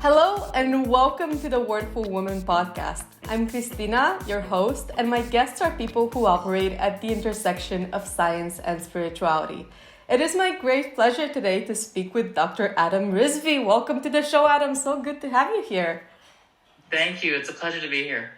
Hello and welcome to the Wordful Woman podcast. I'm Christina, your host, and my guests are people who operate at the intersection of science and spirituality. It is my great pleasure today to speak with Dr. Adam Rizvi. Welcome to the show, Adam. So good to have you here. Thank you. It's a pleasure to be here.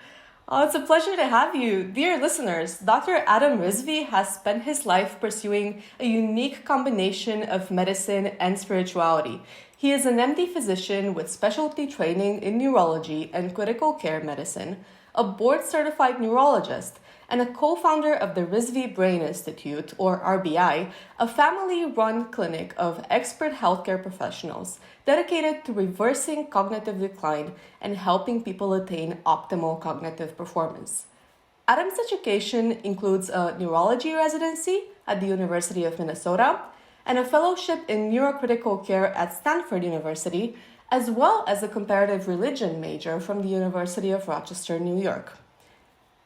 Oh, it's a pleasure to have you. Dear listeners, Dr. Adam Rizvi has spent his life pursuing a unique combination of medicine and spirituality. He is an MD physician with specialty training in neurology and critical care medicine, a board-certified neurologist, and a co-founder of the Rizvi Brain Institute, or RBI, a family-run clinic of expert healthcare professionals dedicated to reversing cognitive decline and helping people attain optimal cognitive performance. Adam's education includes a neurology residency at the University of Minnesota and a fellowship in neurocritical care at Stanford University, as well as a comparative religion major from the University of Rochester, New York.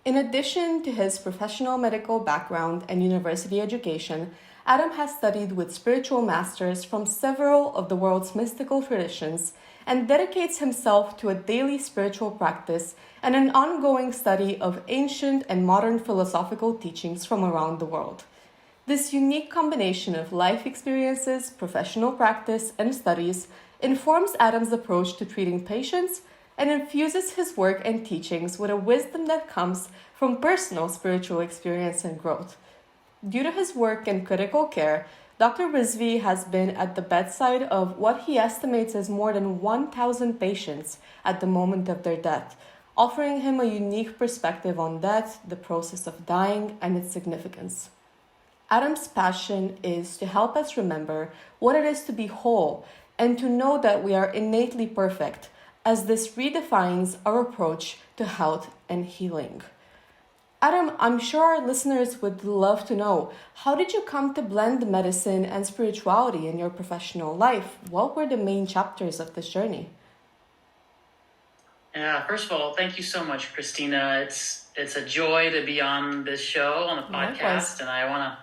In addition to his professional medical background and university education, Adam has studied with spiritual masters from several of the world's mystical traditions and dedicates himself to a daily spiritual practice and an ongoing study of ancient and modern philosophical teachings from around the world. This unique combination of life experiences, professional practice, and studies informs Adam's approach to treating patients and infuses his work and teachings with a wisdom that comes from personal spiritual experience and growth. Due to his work in critical care, Dr. Rizvi has been at the bedside of what he estimates as more than 1,000 patients at the moment of their death, offering him a unique perspective on death, the process of dying, and its significance. Adam's passion is to help us remember what it is to be whole and to know that we are innately perfect, as this redefines our approach to health and healing. Adam, I'm sure our listeners would love to know, how did you come to blend medicine and spirituality in your professional life? What were the main chapters of this journey? Yeah, first of all, thank you so much, Christina. It's a joy to be on this show, on the podcast, Likewise. and I want to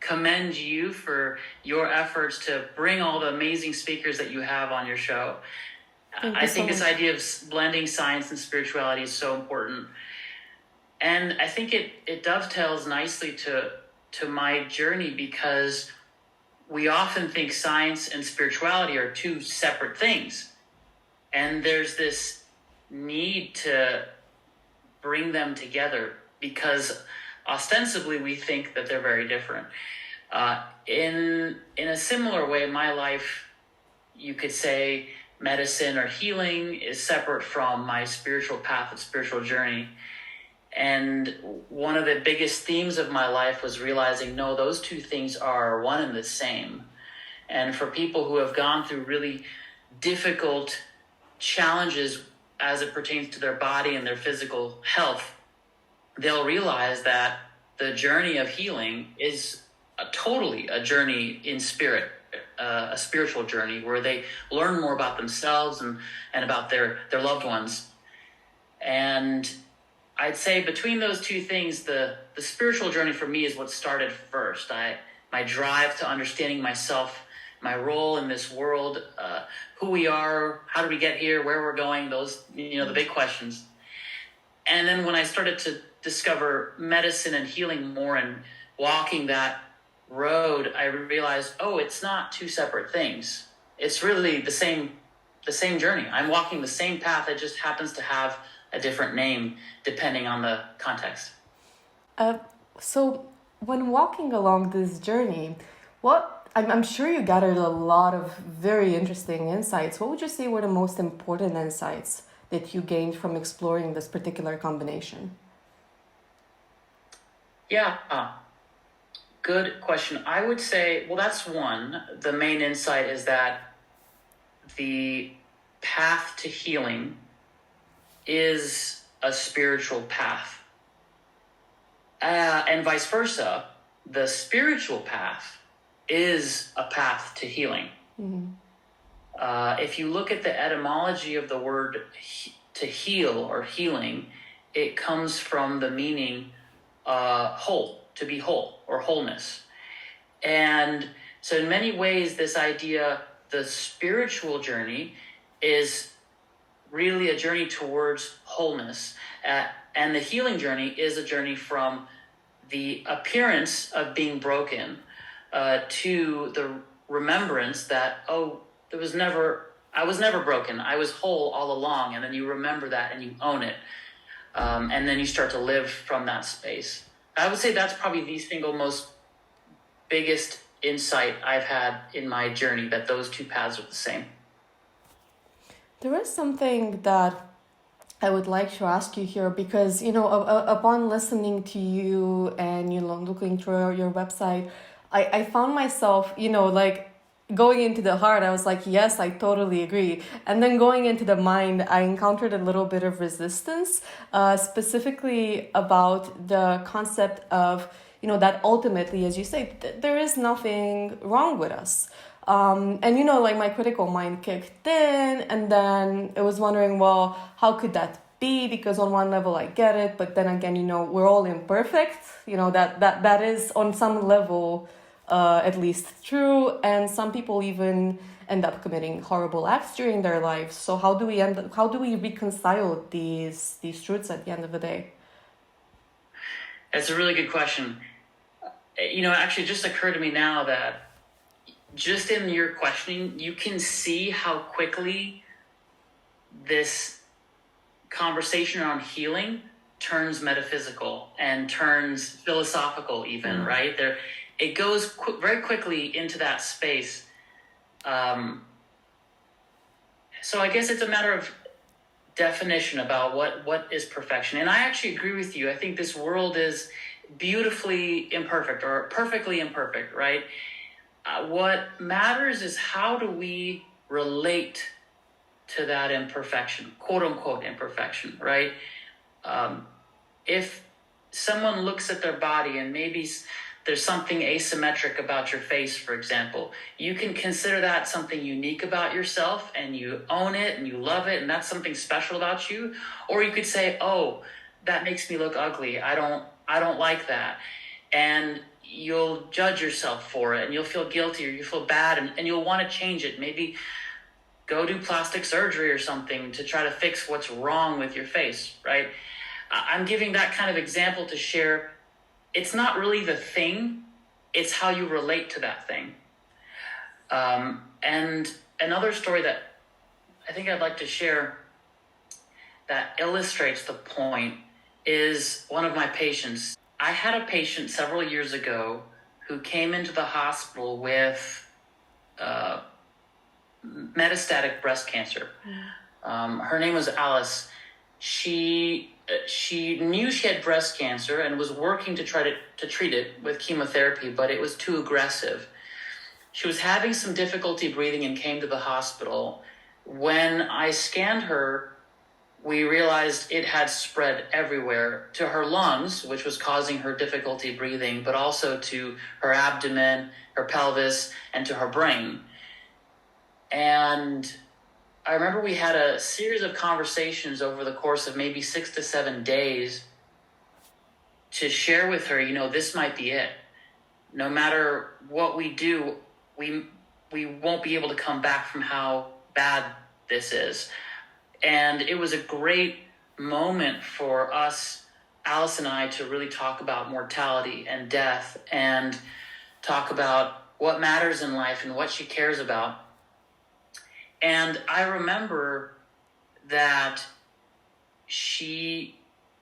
commend you for your efforts to bring all the amazing speakers that you have on your show. I think this idea of blending science and spirituality is so important. And I think it dovetails nicely to my journey, because we often think science and spirituality are two separate things. And there's this need to bring them together because ostensibly we think that they're very different. In a similar way, my life, you could say, medicine or healing is separate from my spiritual path and spiritual journey. And one of the biggest themes of my life was realizing, no, those two things are one and the same. And for people who have gone through really difficult challenges as it pertains to their body and their physical health, they'll realize that the journey of healing is totally a journey in spirit. A spiritual journey where they learn more about themselves and about their loved ones. And I'd say between those two things, the spiritual journey for me is what started first. My drive to understanding myself, my role in this world, who we are, how did we get here, where we're going, those, the big questions. And then when I started to discover medicine and healing more and walking that road, I realized, it's not two separate things. It's really the same journey. I'm walking the same path. It just happens to have a different name depending on the context. So when walking along this journey, I'm sure you gathered a lot of very interesting insights. What would you say were the most important insights that you gained from exploring this particular combination? Yeah. Good question. I would say, that's one. The main insight is that the path to healing is a spiritual path. And vice versa, the spiritual path is a path to healing. Mm-hmm. If you look at the etymology of the word to heal or healing, it comes from the meaning whole. To be whole or wholeness. And so in many ways, this idea, the spiritual journey is really a journey towards wholeness. And the healing journey is a journey from the appearance of being broken to the remembrance that, oh, I was never broken. I was whole all along. And then you remember that and you own it. And then you start to live from that space. I would say that's probably the single most biggest insight I've had in my journey, that those two paths are the same. There is something that I would like to ask you here, because, upon listening to you and, looking through your website, I found myself, like going into the heart, I was like, yes, I totally agree. And then going into the mind, I encountered a little bit of resistance, specifically about the concept of, that ultimately, as you say, there is nothing wrong with us. And, like my critical mind kicked in, and then it was wondering, well, how could that be? Because on one level I get it, but then again, we're all imperfect, that is on some level at least true, and some people even end up committing horrible acts during their lives. So how do we reconcile these truths at the end of the day? That's a really good question. Actually, it just occurred to me now that just in your questioning, you can see how quickly this conversation around healing turns metaphysical and turns philosophical even, right? It goes very quickly into that space. So I guess it's a matter of definition about what is perfection. And I actually agree with you. I think this world is beautifully imperfect or perfectly imperfect, right? What matters is how do we relate to that imperfection, quote unquote imperfection, right? If someone looks at their body and maybe there's something asymmetric about your face, for example, you can consider that something unique about yourself and you own it and you love it and that's something special about you. Or you could say, oh, that makes me look ugly. I don't like that. And you'll judge yourself for it and you'll feel guilty or you feel bad and you'll want to change it. Maybe go do plastic surgery or something to try to fix what's wrong with your face, right? I'm giving that kind of example to share. It's not really the thing, it's how you relate to that thing. And another story that I think I'd like to share that illustrates the point is one of my patients. I had a patient several years ago who came into the hospital with metastatic breast cancer. Her name was Alice. She knew she had breast cancer and was working to try to treat it with chemotherapy, but it was too aggressive. She was having some difficulty breathing and came to the hospital. When I scanned her, we realized it had spread everywhere to her lungs, which was causing her difficulty breathing, but also to her abdomen, her pelvis, and to her brain. And I remember we had a series of conversations over the course of maybe 6 to 7 days to share with her, this might be it. No matter what we do, we won't be able to come back from how bad this is. And it was a great moment for us, Alice and I, to really talk about mortality and death and talk about what matters in life and what she cares about. And I remember that she,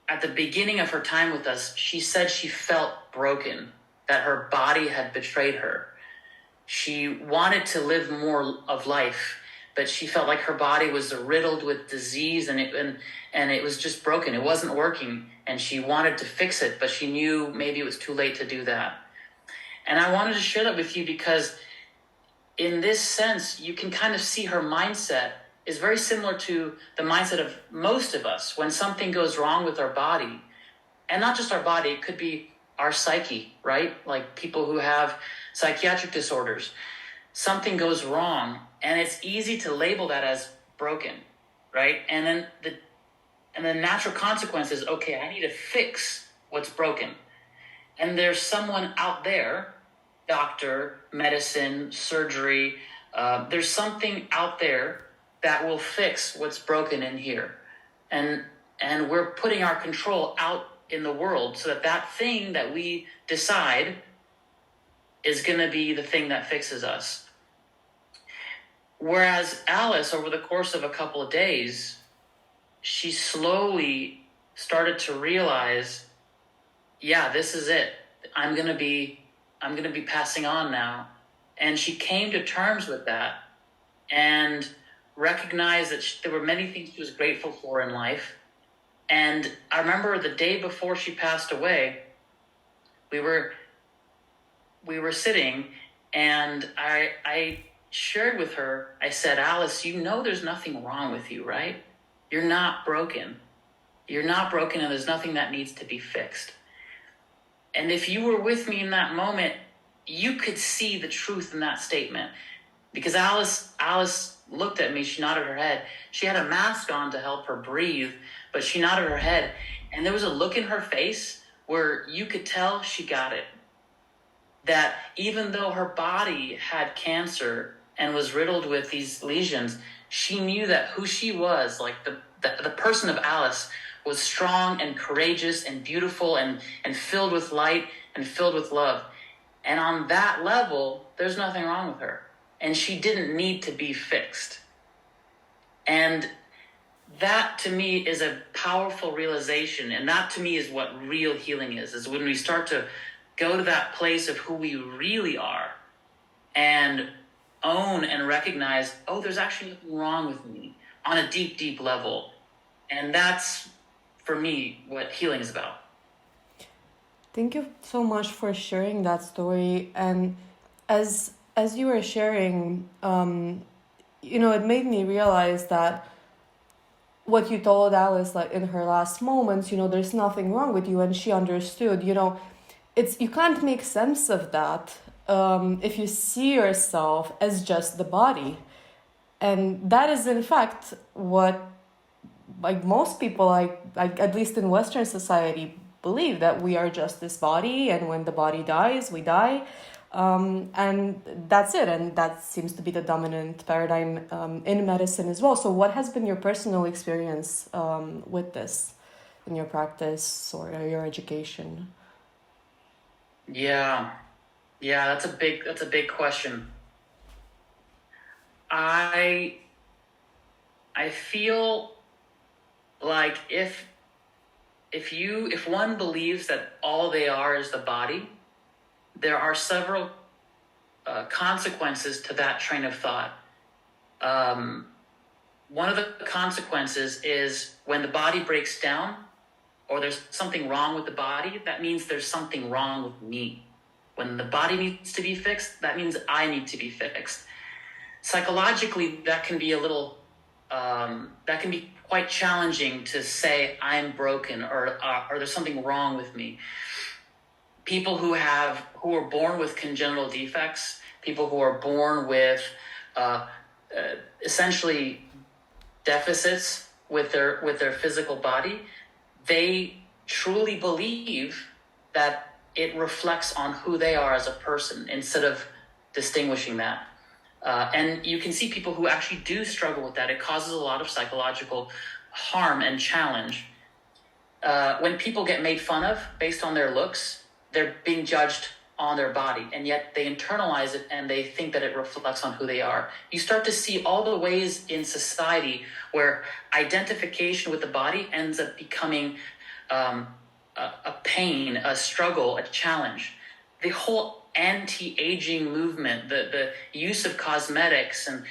at the beginning of her time with us, she said she felt broken, that her body had betrayed her. She wanted to live more of life, but she felt like her body was riddled with disease and it was just broken. It wasn't working, and she wanted to fix it, but she knew maybe it was too late to do that. And I wanted to share that with you because in this sense, you can kind of see her mindset is very similar to the mindset of most of us when something goes wrong with our body. And not just our body, it could be our psyche, right? Like people who have psychiatric disorders. Something goes wrong, and it's easy to label that as broken, right? And then the natural consequence is, okay, I need to fix what's broken. And there's someone out there, doctor, medicine, surgery, there's something out there that will fix what's broken in here. And we're putting our control out in the world so that that thing that we decide is going to be the thing that fixes us. Whereas Alice, over the course of a couple of days, she slowly started to realize, yeah, this is it. I'm going to be passing on now. And she came to terms with that and recognized that there were many things she was grateful for in life. And I remember the day before she passed away, we were sitting, and I shared with her, I said, Alice, you know there's nothing wrong with you, right? You're not broken. You're not broken, and there's nothing that needs to be fixed. And if you were with me in that moment, you could see the truth in that statement. Because Alice looked at me, she nodded her head. She had a mask on to help her breathe, but she nodded her head. And there was a look in her face where you could tell she got it. That even though her body had cancer and was riddled with these lesions, she knew that who she was, like the person of Alice, was strong and courageous and beautiful and filled with light and filled with love. And on that level, there's nothing wrong with her. And she didn't need to be fixed. And that to me is a powerful realization. And that to me is what real healing is when we start to go to that place of who we really are and own and recognize, oh, there's actually nothing wrong with me on a deep, deep level. And that's, for me, what healing is about. Thank you so much for sharing that story. And as you were sharing, it made me realize that what you told Alice, like in her last moments, there's nothing wrong with you, and she understood, you can't make sense of that if you see yourself as just the body. And that is in fact what, like, most people, like at least in Western society, believe, that we are just this body, and when the body dies, we die. And that's it. And that seems to be the dominant paradigm in medicine as well. So what has been your personal experience with this in your practice or your education? Yeah, that's a big question. I feel like if one believes that all they are is the body, there are several consequences to that train of thought. One of the consequences is when the body breaks down, or there's something wrong with the body, that means there's something wrong with me. When the body needs to be fixed, that means I need to be fixed. Psychologically, that can be that can be quite challenging to say I'm broken or there's something wrong with me. People who are born with congenital defects, people who are born with essentially deficits with their physical body, they truly believe that it reflects on who they are as a person instead of distinguishing that. And you can see people who actually do struggle with that. It causes a lot of psychological harm and challenge. When people get made fun of based on their looks, they're being judged on their body, and yet they internalize it and they think that it reflects on who they are. You start to see all the ways in society where identification with the body ends up becoming a pain, a struggle, a challenge. The whole anti-aging movement, the use of cosmetics and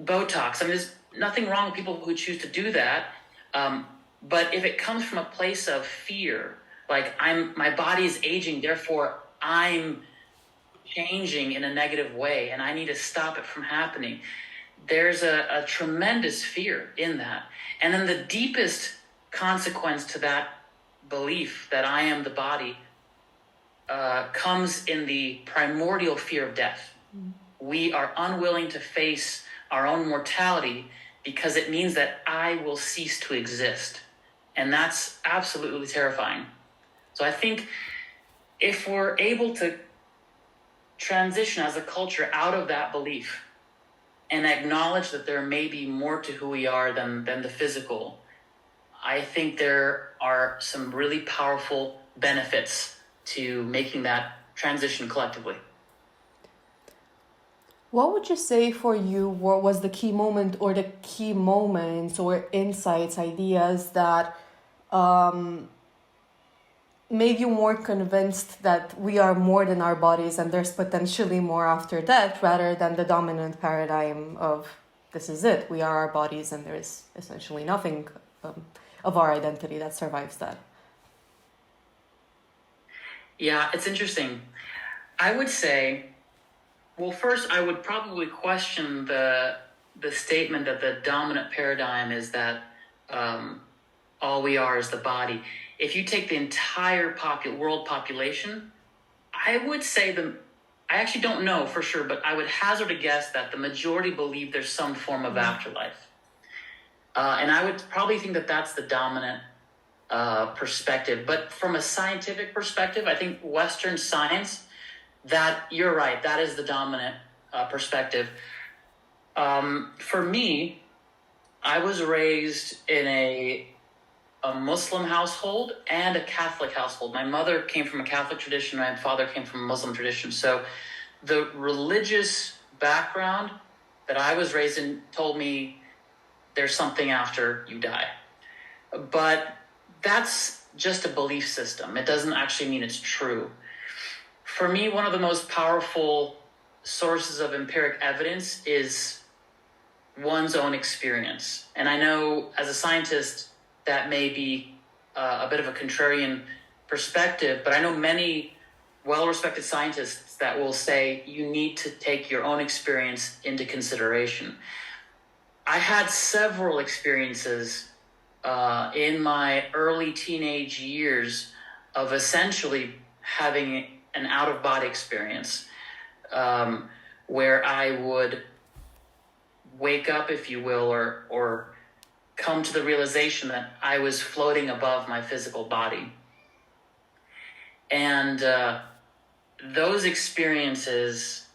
Botox. I mean, there's nothing wrong with people who choose to do that. But if it comes from a place of fear, like my body is aging, therefore I'm changing in a negative way and I need to stop it from happening, there's a tremendous fear in that. And then the deepest consequence to that belief that I am the body comes in the primordial fear of death. We are unwilling to face our own mortality because it means that I will cease to exist. And that's absolutely terrifying. So I think if we're able to transition as a culture out of that belief and acknowledge that there may be more to who we are than the physical, I think there are some really powerful benefits to making that transition collectively. What would you say for you was the key moment or the key moments or insights, ideas that made you more convinced that we are more than our bodies and there's potentially more after death, rather than the dominant paradigm of this is it, we are our bodies and there is essentially nothing of our identity that survives that? Yeah, it's interesting. I would say, well, first, I would probably question the statement that the dominant paradigm is that all we are is the body. If you take the entire world population, I would say I actually don't know for sure, but I would hazard a guess that the majority believe there's some form of afterlife. And I would probably think that that's the dominant perspective. But from a scientific perspective, I think Western science, that you're right, that is the dominant perspective. For me, I was raised in a Muslim household and a Catholic household. My mother came from a Catholic tradition, my father came from a Muslim tradition. So the religious background that I was raised in told me there's something after you die. But that's just a belief system. It doesn't actually mean it's true. For me, one of the most powerful sources of empiric evidence is one's own experience. And I know as a scientist, that may be a bit of a contrarian perspective, but I know many well-respected scientists that will say you need to take your own experience into consideration. I had several experiences in my early teenage years of essentially having an out-of-body experience where I would wake up, if you will, or come to the realization that I was floating above my physical body. And those experiences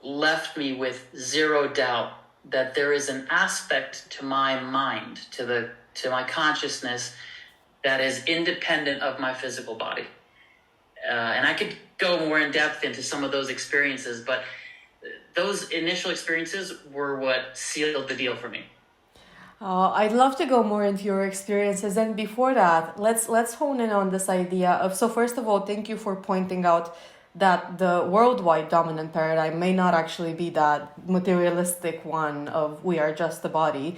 left me with zero doubt that there is an aspect to my mind, to my consciousness, that is independent of my physical body. And I could go more in depth into some of those experiences, but those initial experiences were what sealed the deal for me. I'd love to go more into your experiences. And before that, let's hone in on this idea of, so first of all, thank you for pointing out that the worldwide dominant paradigm may not actually be that materialistic one of we are just the body.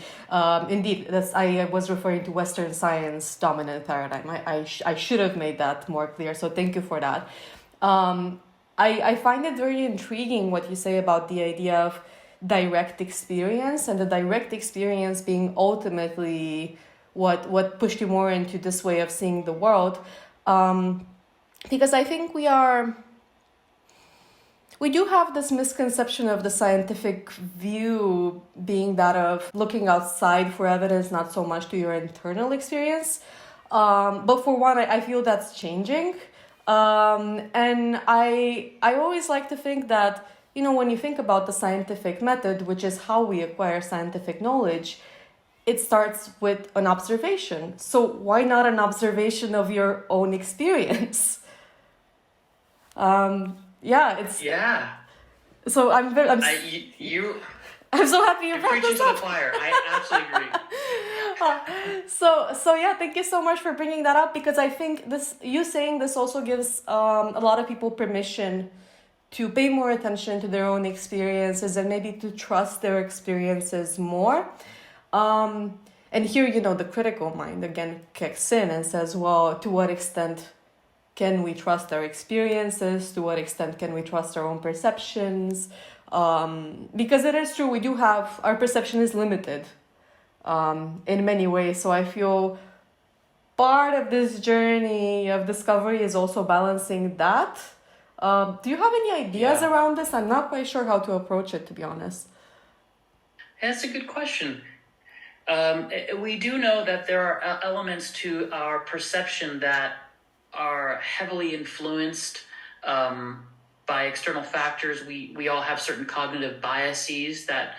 Indeed, I was referring to Western science dominant paradigm. I should have made that more clear. So thank you for that. I find it very intriguing what you say about the idea of direct experience, and the direct experience being ultimately what pushed you more into this way of seeing the world. Because I think we do have this misconception of the scientific view being that of looking outside for evidence, not so much to your internal experience. But for one, I feel that's changing. And I always like to think that, when you think about the scientific method, which is how we acquire scientific knowledge, it starts with an observation. So why not an observation of your own experience? Yeah. So I'm so happy you brought this up. To the choir. I absolutely agree. So yeah, thank you so much for bringing that up, because I think you saying this also gives a lot of people permission to pay more attention to their own experiences and maybe to trust their experiences more. And here, the critical mind again kicks in and says, well, to what extent can we trust our experiences? To what extent can we trust our own perceptions? Because it is true, our perception is limited in many ways. So I feel part of this journey of discovery is also balancing that. Do you have any ideas around this? I'm not quite sure how to approach it, to be honest. That's a good question. We do know that there are elements to our perception that are heavily influenced by external factors. We all have certain cognitive biases that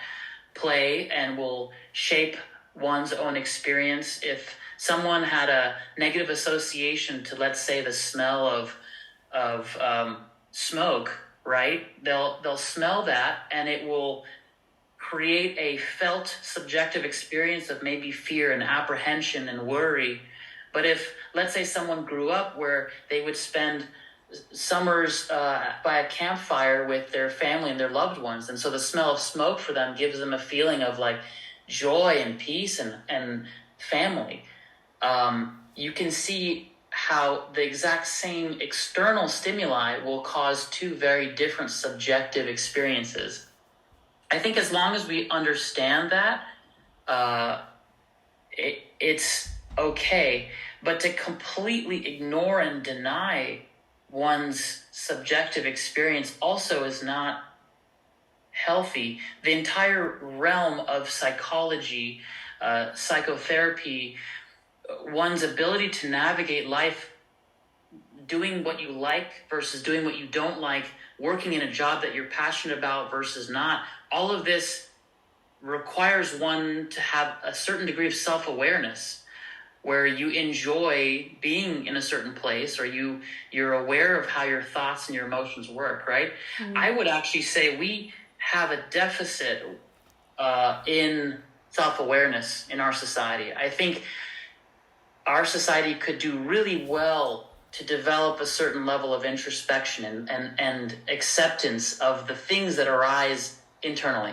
play and will shape one's own experience. If someone had a negative association to, let's say, the smell of smoke, right? They'll smell that, and it will create a felt subjective experience of maybe fear and apprehension and worry. But if, let's say, someone grew up where they would spend summers by a campfire with their family and their loved ones, and so the smell of smoke for them gives them a feeling of like joy and peace and family, you can see how the exact same external stimuli will cause two very different subjective experiences. I think as long as we understand that, it's okay. But to completely ignore and deny one's subjective experience also is not healthy. The entire realm of psychology, psychotherapy, one's ability to navigate life, doing what you like versus doing what you don't like, working in a job that you're passionate about versus not, all of this requires one to have a certain degree of self-awareness, where you enjoy being in a certain place, or you're aware of how your thoughts and your emotions work, right? Mm-hmm. I would actually say we have a deficit in self-awareness in our society. I think our society could do really well to develop a certain level of introspection and acceptance of the things that arise internally.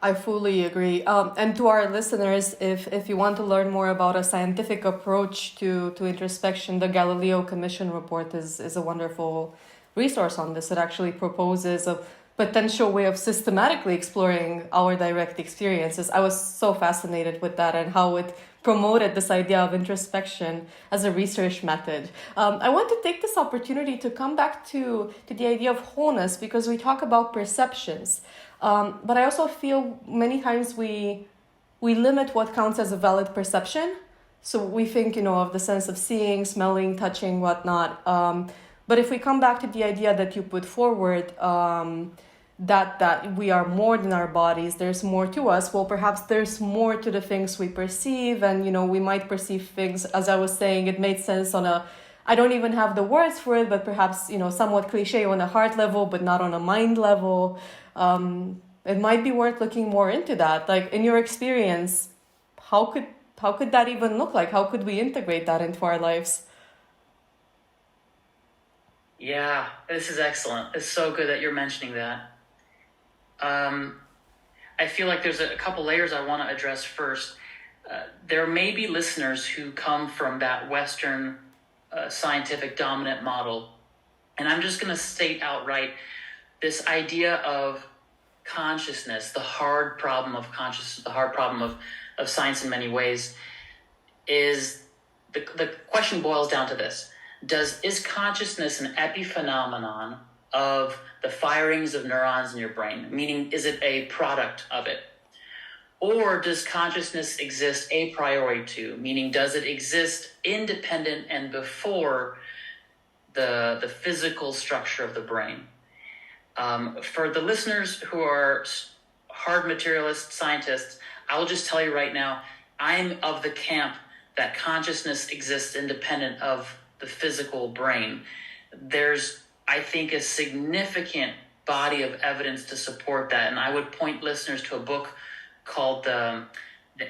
I fully agree. And to our listeners, if you want to learn more about a scientific approach to introspection, the Galileo Commission report is a wonderful resource on this. It actually proposes a potential way of systematically exploring our direct experiences. I was so fascinated with that and how it promoted this idea of introspection as a research method. I want to take this opportunity to come back to the idea of wholeness, because we talk about perceptions. But I also feel many times we limit what counts as a valid perception. So we think, of the sense of seeing, smelling, touching, whatnot. But if we come back to the idea that you put forward, that we are more than our bodies, there's more to us. Well, perhaps there's more to the things we perceive, and we might perceive things, as I was saying, it made sense on a, I don't even have the words for it, but perhaps somewhat cliche on a heart level, but not on a mind level. It might be worth looking more into that. Like, in your experience, how could that even look like? How could we integrate that into our lives? Yeah, this is excellent. It's so good that you're mentioning that. I feel like there's a couple layers I want to address first. There may be listeners who come from that Western scientific dominant model, and I'm just going to state outright this idea of consciousness, the hard problem of consciousness, the hard problem of science in many ways, is the question boils down to this. Is consciousness an epiphenomenon of the firings of neurons in your brain? Meaning, is it a product of it? Or does consciousness exist a priori to? Meaning, does it exist independent and before the physical structure of the brain? For the listeners who are hard materialist scientists, I will just tell you right now, I'm of the camp that consciousness exists independent of the physical brain. There's, I think, a significant body of evidence to support that. And I would point listeners to a book called The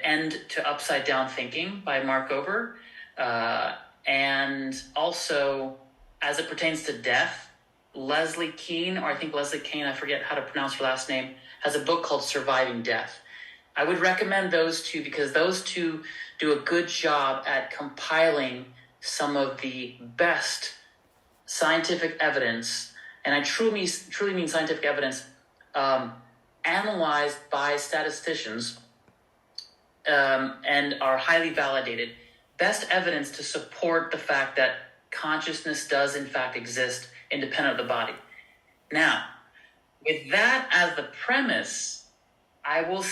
End to Upside Down Thinking by Mark Ober. And also, as it pertains to death, Leslie Kean, or I think Leslie Kane, I forget how to pronounce her last name, has a book called Surviving Death. I would recommend those two because those two do a good job at compiling some of the best scientific evidence, and I truly mean scientific evidence, analyzed by statisticians and are highly validated. Best evidence to support the fact that consciousness does in fact exist independent of the body. Now, with that as the premise, I will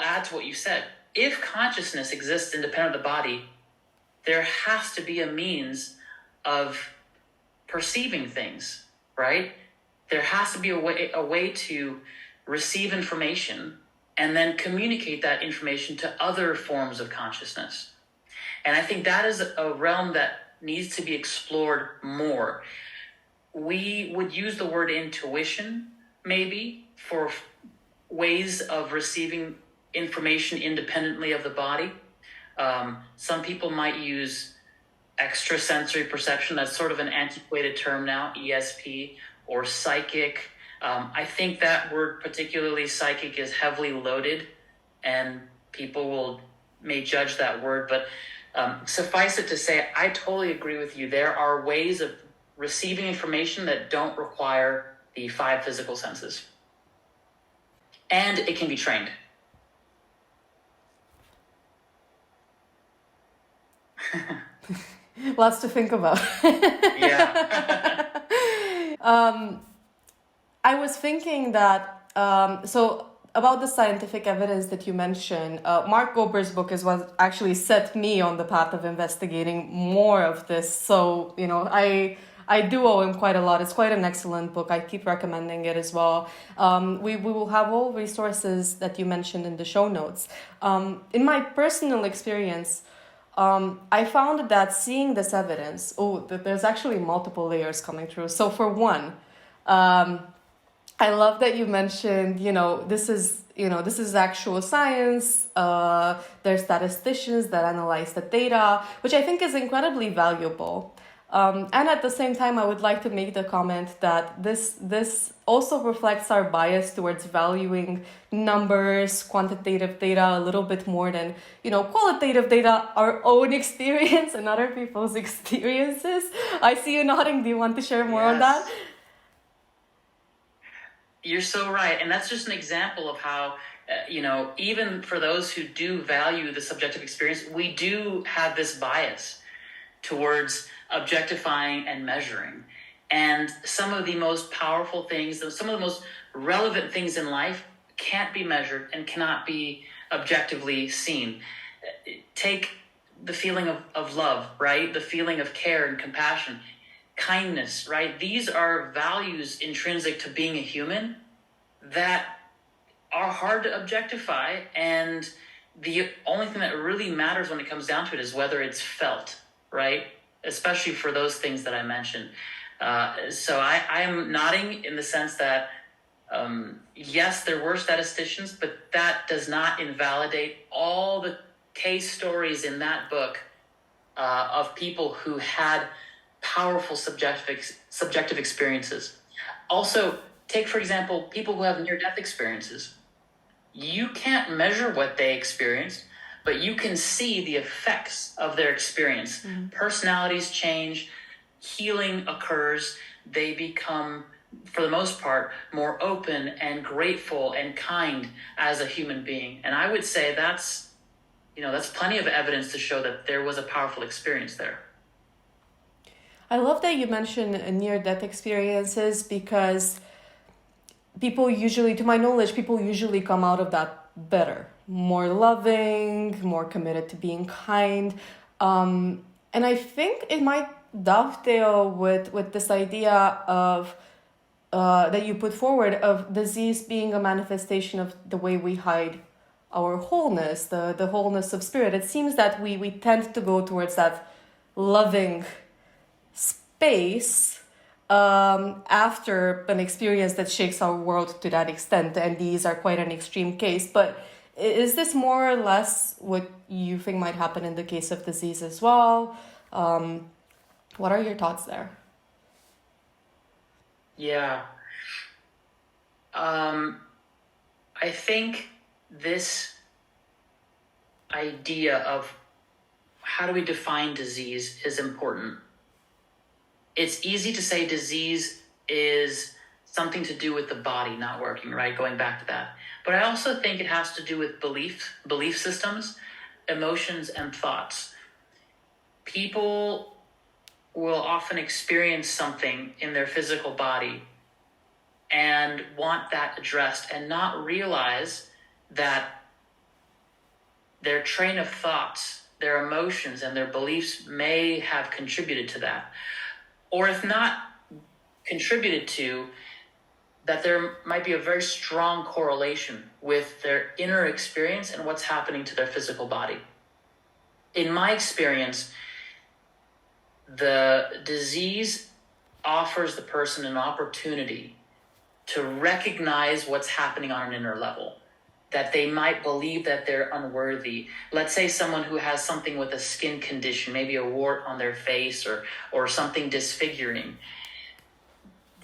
add to what you said. If consciousness exists independent of the body, there has to be a means of perceiving things, right? There has to be a way to receive information and then communicate that information to other forms of consciousness. And I think that is a realm that needs to be explored more. We would use the word intuition, maybe, for ways of receiving information independently of the body. Some people might use extrasensory perception. That's sort of an antiquated term now, ESP, or psychic. I think that word, particularly psychic, is heavily loaded, and people may judge that word, but suffice it to say, I totally agree with you. There are ways of receiving information that don't require the 5 physical senses. And it can be trained. Lots to think about. Yeah. I was thinking that, so about the scientific evidence that you mentioned, Mark Gober's book is what actually set me on the path of investigating more of this. So, I do owe him quite a lot. It's quite an excellent book. I keep recommending it as well. We will have all resources that you mentioned in the show notes. In my personal experience, I found that seeing this evidence, there's actually multiple layers coming through. So for one, I love that you mentioned, this is actual science. There's statisticians that analyze the data, which I think is incredibly valuable. And at the same time, I would like to make the comment that this also reflects our bias towards valuing numbers, quantitative data a little bit more than, qualitative data, our own experience and other people's experiences. I see you nodding. Do you want to share more on that? You're so right. And that's just an example of how, even for those who do value the subjective experience, we do have this bias towards objectifying and measuring. And some of the most powerful things, some of the most relevant things in life can't be measured and cannot be objectively seen. Take the feeling of love, right? The feeling of care and compassion, kindness, right? These are values intrinsic to being a human that are hard to objectify. And the only thing that really matters when it comes down to it is whether it's felt, right? Especially for those things that I mentioned. So I am nodding in the sense that, yes, there were statisticians, but that does not invalidate all the case stories in that book of people who had powerful subjective experiences. Also, take, for example, people who have near-death experiences. You can't measure what they experienced, but you can see the effects of their experience. Mm-hmm. Personalities change, healing occurs, they become, for the most part, more open and grateful and kind as a human being. And I would say that's plenty of evidence to show that there was a powerful experience there. I love that you mentioned near-death experiences because to my knowledge, people usually come out of that better, more loving, more committed to being kind. And I think it might dovetail with this idea of that you put forward of disease being a manifestation of the way we hide our wholeness, the wholeness of spirit. It seems that we tend to go towards that loving space after an experience that shakes our world to that extent, and these are quite an extreme case. But is this more or less what you think might happen in the case of disease as well? What are your thoughts there? Yeah. I think this idea of how do we define disease is important. It's easy to say disease is something to do with the body not working, right? Going back to that. But I also think it has to do with belief systems, emotions, and thoughts. People will often experience something in their physical body and want that addressed and not realize that their train of thoughts, their emotions, and their beliefs may have contributed to that. or if not contributed to, that there might be a very strong correlation with their inner experience and what's happening to their physical body. In my experience, the disease offers the person an opportunity to recognize what's happening on an inner level, that they might believe that they're unworthy. Let's say someone who has something with a skin condition, maybe a wart on their face or something disfiguring.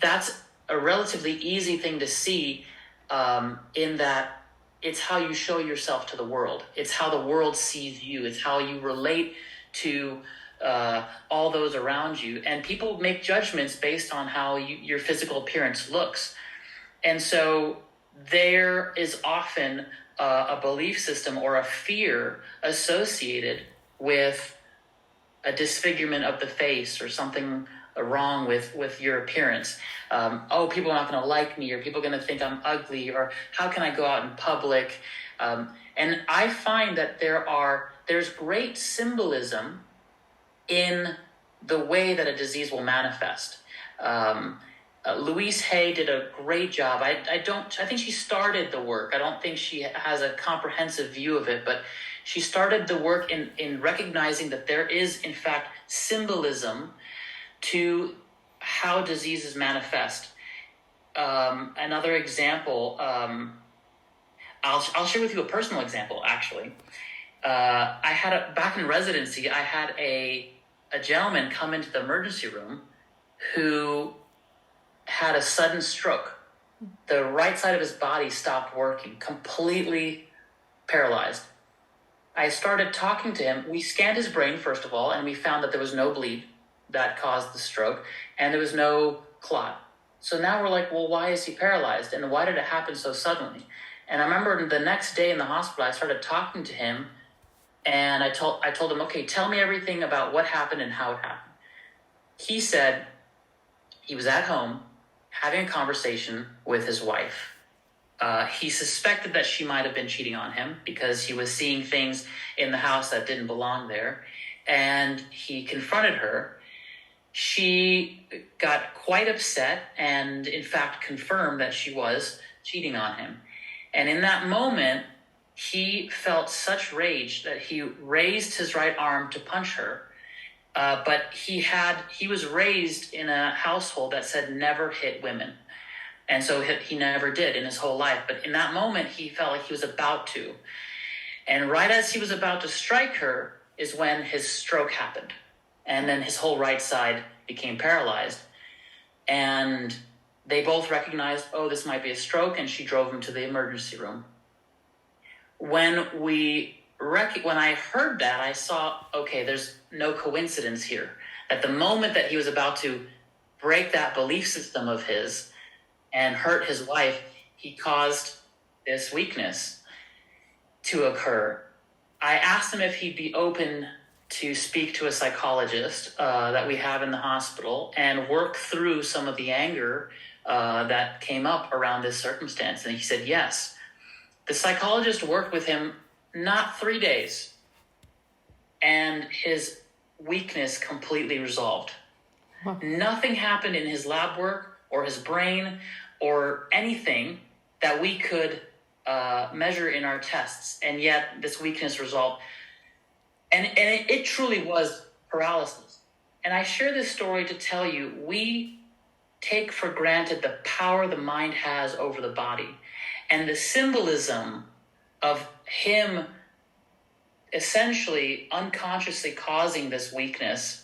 That's a relatively easy thing to see, in that it's how you show yourself to the world. It's how the world sees you. It's how you relate to all those around you. And people make judgments based on how your physical appearance looks. And so there is often a belief system or a fear associated with a disfigurement of the face or something wrong with your appearance. People are not going to like me, or people are going to think I'm ugly, or how can I go out in public? And I find that there's great symbolism in the way that a disease will manifest. Louise Hay did a great job. I think she started the work. I don't think she has a comprehensive view of it, but she started the work in recognizing that there is, in fact, symbolism to how diseases manifest. Another example, I'll share with you a personal example, actually. Back in residency, I had a gentleman come into the emergency room who had a sudden stroke. The right side of his body stopped working, completely paralyzed. I started talking to him. We scanned his brain, first of all, and we found that there was no bleed that caused the stroke, and there was no clot. So now we're like, well, why is he paralyzed? And why did it happen so suddenly? And I remember the next day in the hospital, I started talking to him, and I told him, okay, tell me everything about what happened and how it happened. He said he was at home having a conversation with his wife. He suspected that she might have been cheating on him because he was seeing things in the house that didn't belong there. And he confronted her. She got quite upset and, in fact, confirmed that she was cheating on him. And in that moment, he felt such rage that he raised his right arm to punch her. But he was raised in a household that said never hit women. And so he never did in his whole life. But in that moment, he felt like he was about to. And right as he was about to strike her is when his stroke happened. And then his whole right side became paralyzed. And they both recognized, this might be a stroke, and she drove him to the emergency room. When I heard that, I saw, okay, there's no coincidence here. At the moment that he was about to break that belief system of his and hurt his wife, he caused this weakness to occur. I asked him if he'd be open to speak to a psychologist that we have in the hospital and work through some of the anger that came up around this circumstance. And he said yes. The psychologist worked with him not 3 days, and his weakness completely resolved. Huh. Nothing happened in his lab work or his brain or anything that we could measure in our tests, and yet this weakness resolved. And it truly was paralysis. And I share this story to tell you, we take for granted the power the mind has over the body, and the symbolism of him essentially unconsciously causing this weakness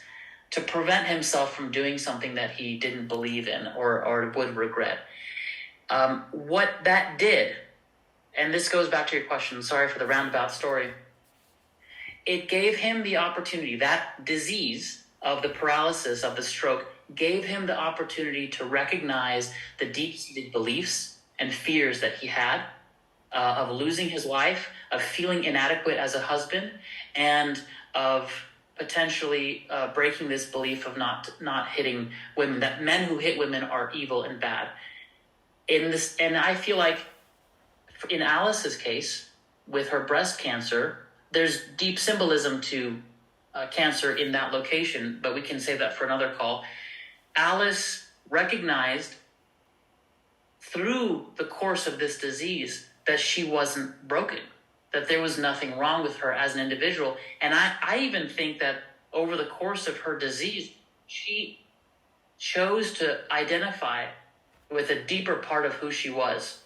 to prevent himself from doing something that he didn't believe in or would regret. What that did, and this goes back to your question, sorry for the roundabout story, it gave him the opportunity, that disease of the paralysis, of the stroke, gave him the opportunity to recognize the deep-seated beliefs and fears that he had of losing his wife, of feeling inadequate as a husband, and of potentially breaking this belief of not hitting women, that men who hit women are evil and bad. And I feel like in Alice's case, with her breast cancer, there's deep symbolism to cancer in that location, but we can save that for another call. Alice recognized through the course of this disease that she wasn't broken, that there was nothing wrong with her as an individual. And I even think that over the course of her disease, she chose to identify with a deeper part of who she was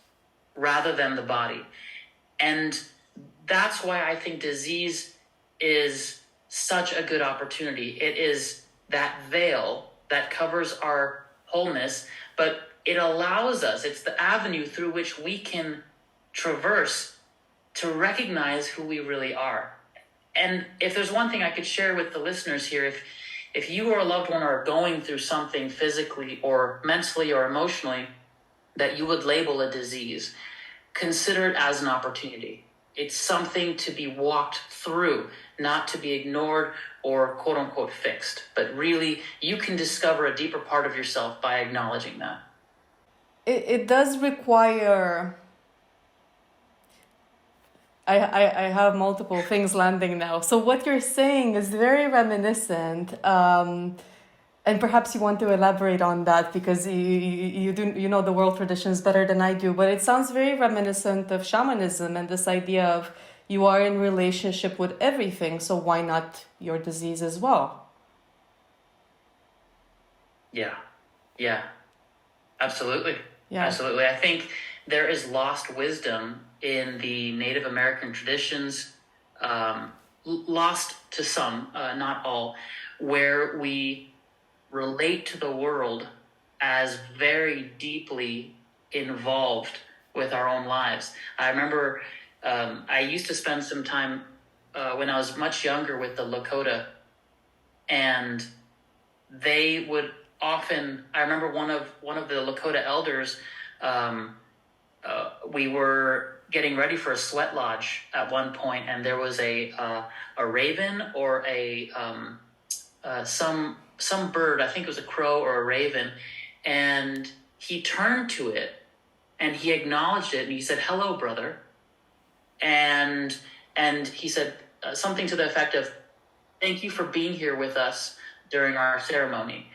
rather than the body. And that's why I think disease is such a good opportunity. It is that veil that covers our wholeness, but it allows us, it's the avenue through which we can traverse to recognize who we really are. And if there's one thing I could share with the listeners here, if you or a loved one are going through something physically or mentally or emotionally that you would label a disease, consider it as an opportunity. It's something to be walked through, not to be ignored or quote unquote fixed. But really, you can discover a deeper part of yourself by acknowledging that. It does require... I have multiple things landing now. So what you're saying is very reminiscent, and perhaps you want to elaborate on that because you know the world traditions better than I do. But it sounds very reminiscent of shamanism and this idea of you are in relationship with everything, so why not your disease as well? Yeah, absolutely. Yeah. Absolutely. I think there is lost wisdom in the Native American traditions, lost to some, not all, where we relate to the world as very deeply involved with our own lives. I remember I used to spend some time when I was much younger with the Lakota, and they would often, I remember one of the Lakota elders, we were getting ready for a sweat lodge at one point, and there was a raven or some bird, I think it was a crow or a raven, and he turned to it and he acknowledged it and he said, "Hello, brother," and he said something to the effect of, "Thank you for being here with us during our ceremony."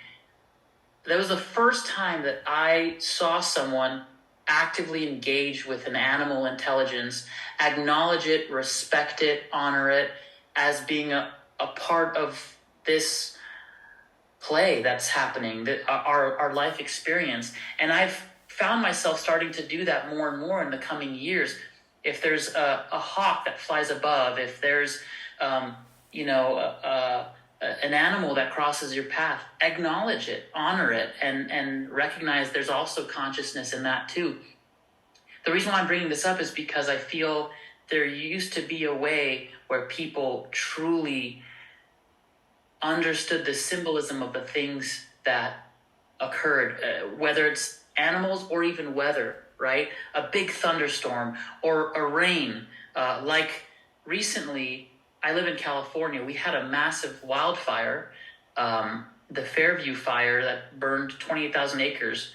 That was the first time that I saw someone actively engage with an animal intelligence, acknowledge it, respect it, honor it as being a part of this play that's happening, that our life experience. And I've found myself starting to do that more and more in the coming years. If there's a hawk that flies above, if there's an animal that crosses your path, acknowledge it, honor it, and recognize there's also consciousness in that too. The reason why I'm bringing this up is because I feel there used to be a way where people truly understood the symbolism of the things that occurred, whether it's animals or even weather, right? A big thunderstorm or a rain. Like recently, I live in California. We had a massive wildfire, the Fairview fire that burned 28,000 acres.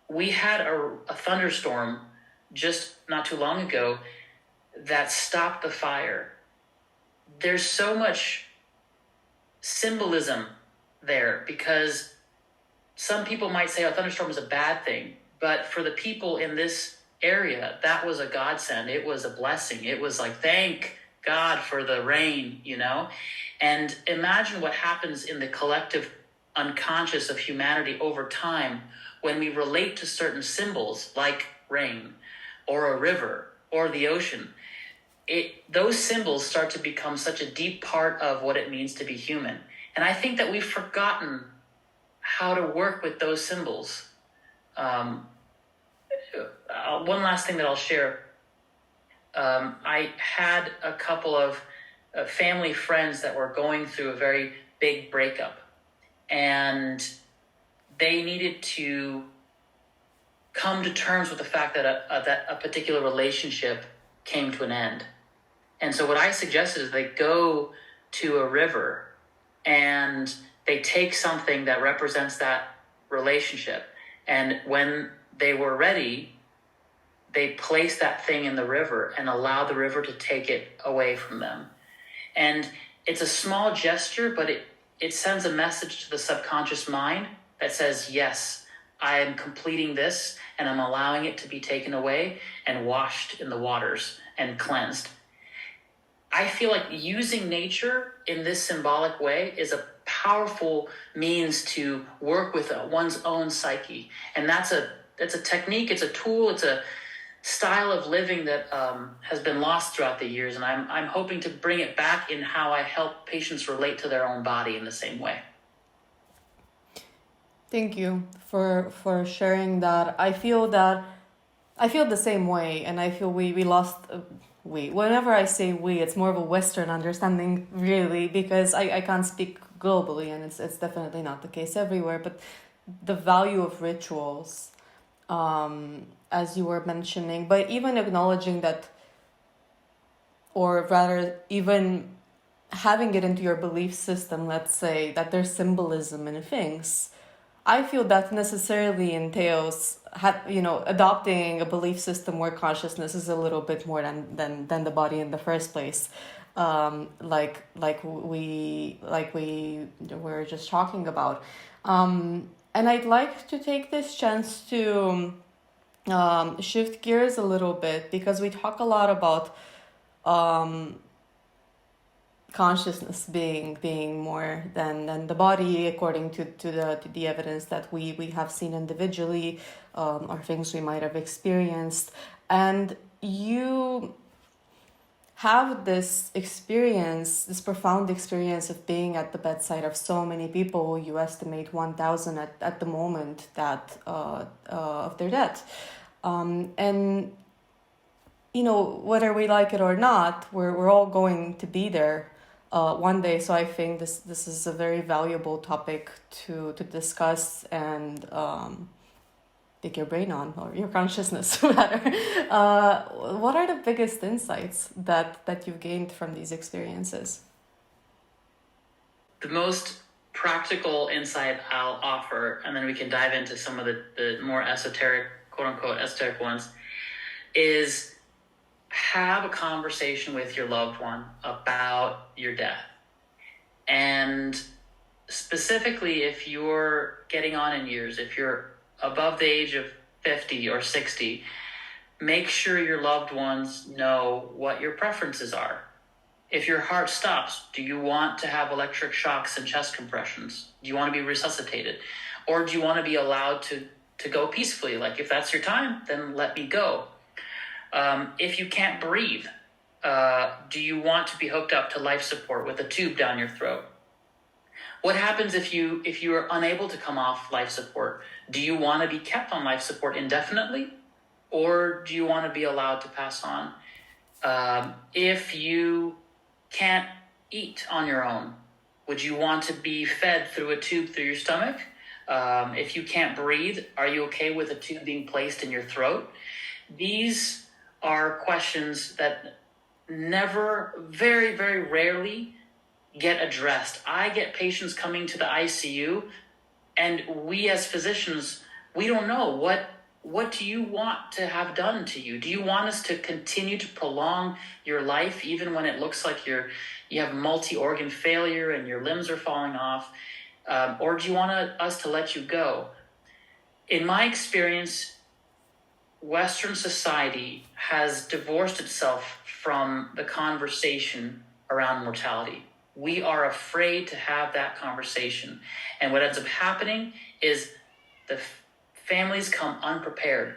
We had a thunderstorm just not too long ago that stopped the fire. There's so much symbolism there because some people might say a thunderstorm is a bad thing, but for the people in this area, that was a godsend. It was a blessing. It was like, thank God for the rain, And imagine what happens in the collective unconscious of humanity over time when we relate to certain symbols like rain or a river or the ocean. Those symbols start to become such a deep part of what it means to be human. And I think that we've forgotten how to work with those symbols. One last thing that I'll share. I had a couple of family friends that were going through a very big breakup, and they needed to come to terms with the fact that a particular relationship came to an end. And so what I suggested is they go to a river and they take something that represents that relationship. And when they were ready, they place that thing in the river and allow the river to take it away from them. And it's a small gesture, but it sends a message to the subconscious mind that says, yes, I am completing this and I'm allowing it to be taken away and washed in the waters and cleansed. I feel like using nature in this symbolic way is a powerful means to work with one's own psyche. And that's a technique, it's a tool, it's a style of living that has been lost throughout the years. And I'm hoping to bring it back in how I help patients relate to their own body in the same way. Thank you for sharing that. I feel the same way, and I feel we lost we. Whenever I say we, it's more of a Western understanding, really, because I can't speak globally, and it's definitely not the case everywhere. But the value of rituals, as you were mentioning, but even acknowledging that, or rather, even having it into your belief system. Let's say that there's symbolism in things. I feel that necessarily entails, adopting a belief system where consciousness is a little bit more than the body in the first place. Like we were just talking about. And I'd like to take this chance to shift gears a little bit, because we talk a lot about consciousness being more than the body, according to the evidence that we have seen individually, or things we might have experienced. And you have this experience, this profound experience of being at the bedside of so many people. You estimate 1,000 at the moment that of their death, and whether we like it or not, we're all going to be there one day. So I think this is a very valuable topic to discuss and pick your brain on, or your consciousness rather. What are the biggest insights that you've gained from these experiences? The most practical insight I'll offer, and then we can dive into some of the more esoteric, quote unquote, esoteric ones, is have a conversation with your loved one about your death. And specifically, if you're getting on in years, if you're above the age of 50 or 60, make sure your loved ones know what your preferences are. If your heart stops, do you want to have electric shocks and chest compressions? Do you want to be resuscitated? Or do you want to be allowed to go peacefully? Like, if that's your time, then let me go. If you can't breathe, do you want to be hooked up to life support with a tube down your throat? What happens if you are unable to come off life support? Do you want to be kept on life support indefinitely, or do you want to be allowed to pass on? If you can't eat on your own, would you want to be fed through a tube through your stomach? If you can't breathe, are you okay with a tube being placed in your throat? These are questions that never, very, very rarely get addressed. I get patients coming to the ICU, and we as physicians, we don't know what do you want to have done to you? Do you want us to continue to prolong your life even when it looks like you have multi-organ failure and your limbs are falling off? Or do you want us to let you go? In my experience, Western society has divorced itself from the conversation around mortality. We are afraid to have that conversation. And what ends up happening is the families come unprepared.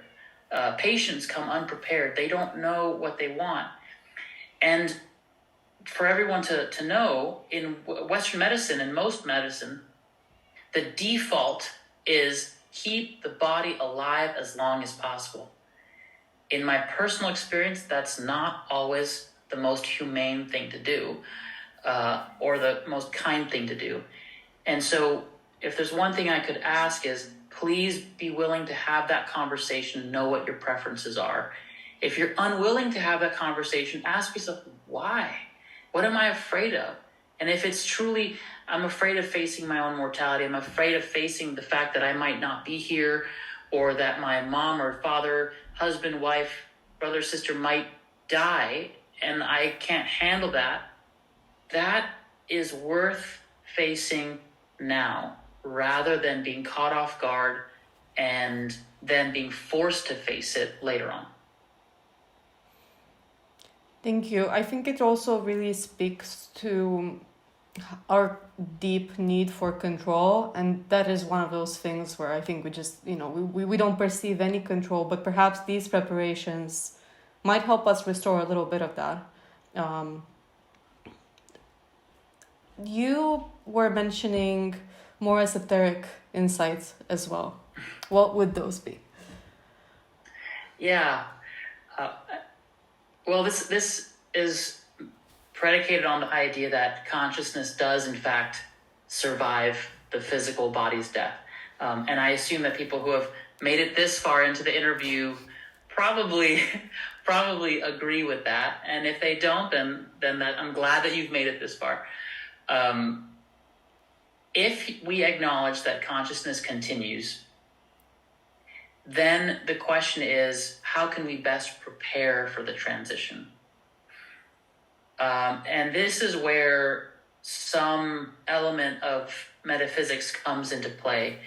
Patients come unprepared. They don't know what they want. And for everyone to know, in Western medicine and most medicine, the default is keep the body alive as long as possible. In my personal experience, that's not always the most humane thing to do, or the most kind thing to do. And so if there's one thing I could ask is, please be willing to have that conversation, know what your preferences are. If you're unwilling to have that conversation, ask yourself, why? What am I afraid of? And if it's truly, I'm afraid of facing my own mortality, I'm afraid of facing the fact that I might not be here, or that my mom or father, husband, wife, brother, sister might die, and I can't handle that, that is worth facing now rather than being caught off guard and then being forced to face it later on. Thank you. I think it also really speaks to our deep need for control, and that is one of those things where I think we just, we don't perceive any control, but perhaps these preparations might help us restore a little bit of that. You were mentioning more esoteric insights as well. What would those be? Yeah. Well, this is predicated on the idea that consciousness does, in fact, survive the physical body's death. And I assume that people who have made it this far into the interview probably agree with that. And if they don't, then that I'm glad that you've made it this far. If we acknowledge that consciousness continues, then the question is, how can we best prepare for the transition? And this is where some element of metaphysics comes into play.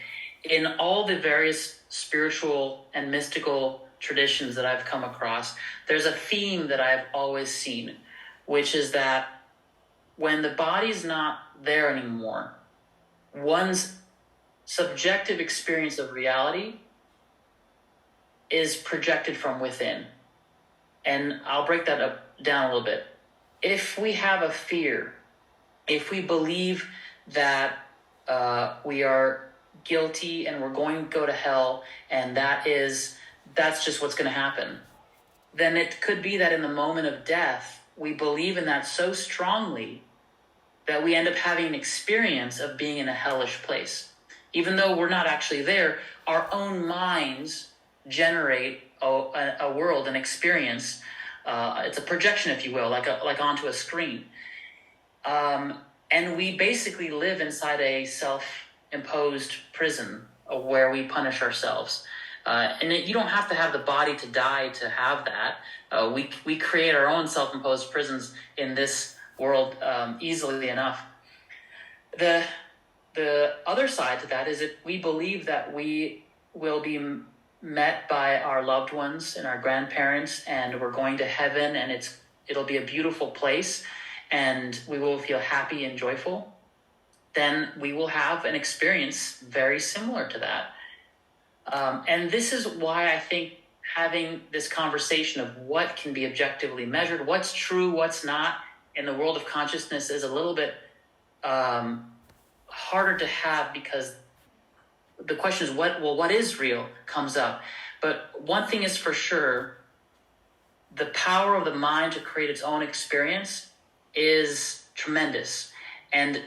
In all the various spiritual and mystical traditions that I've come across, there's a theme that I've always seen, which is that when the body's not there anymore, one's subjective experience of reality is projected from within. And I'll break that down a little bit. If we have a fear, if we believe that we are guilty and we're going to go to hell, and that's just what's going to happen, then it could be that in the moment of death, we believe in that so strongly that we end up having an experience of being in a hellish place. Even though we're not actually there, our own minds generate a world, an experience. It's a projection, if you will, like onto a screen. And we basically live inside a self-imposed prison where we punish ourselves. And you don't have to have the body to die to have that. We create our own self-imposed prisons in this world easily enough. The other side to that is that we believe that we will be met by our loved ones and our grandparents, and we're going to heaven, and it'll be a beautiful place, and we will feel happy and joyful. Then we will have an experience very similar to that. And this is why I think having this conversation of what can be objectively measured, what's true, what's not, in the world of consciousness is a little bit harder to have, because the question is what is real comes up. But one thing is for sure, the power of the mind to create its own experience is tremendous. And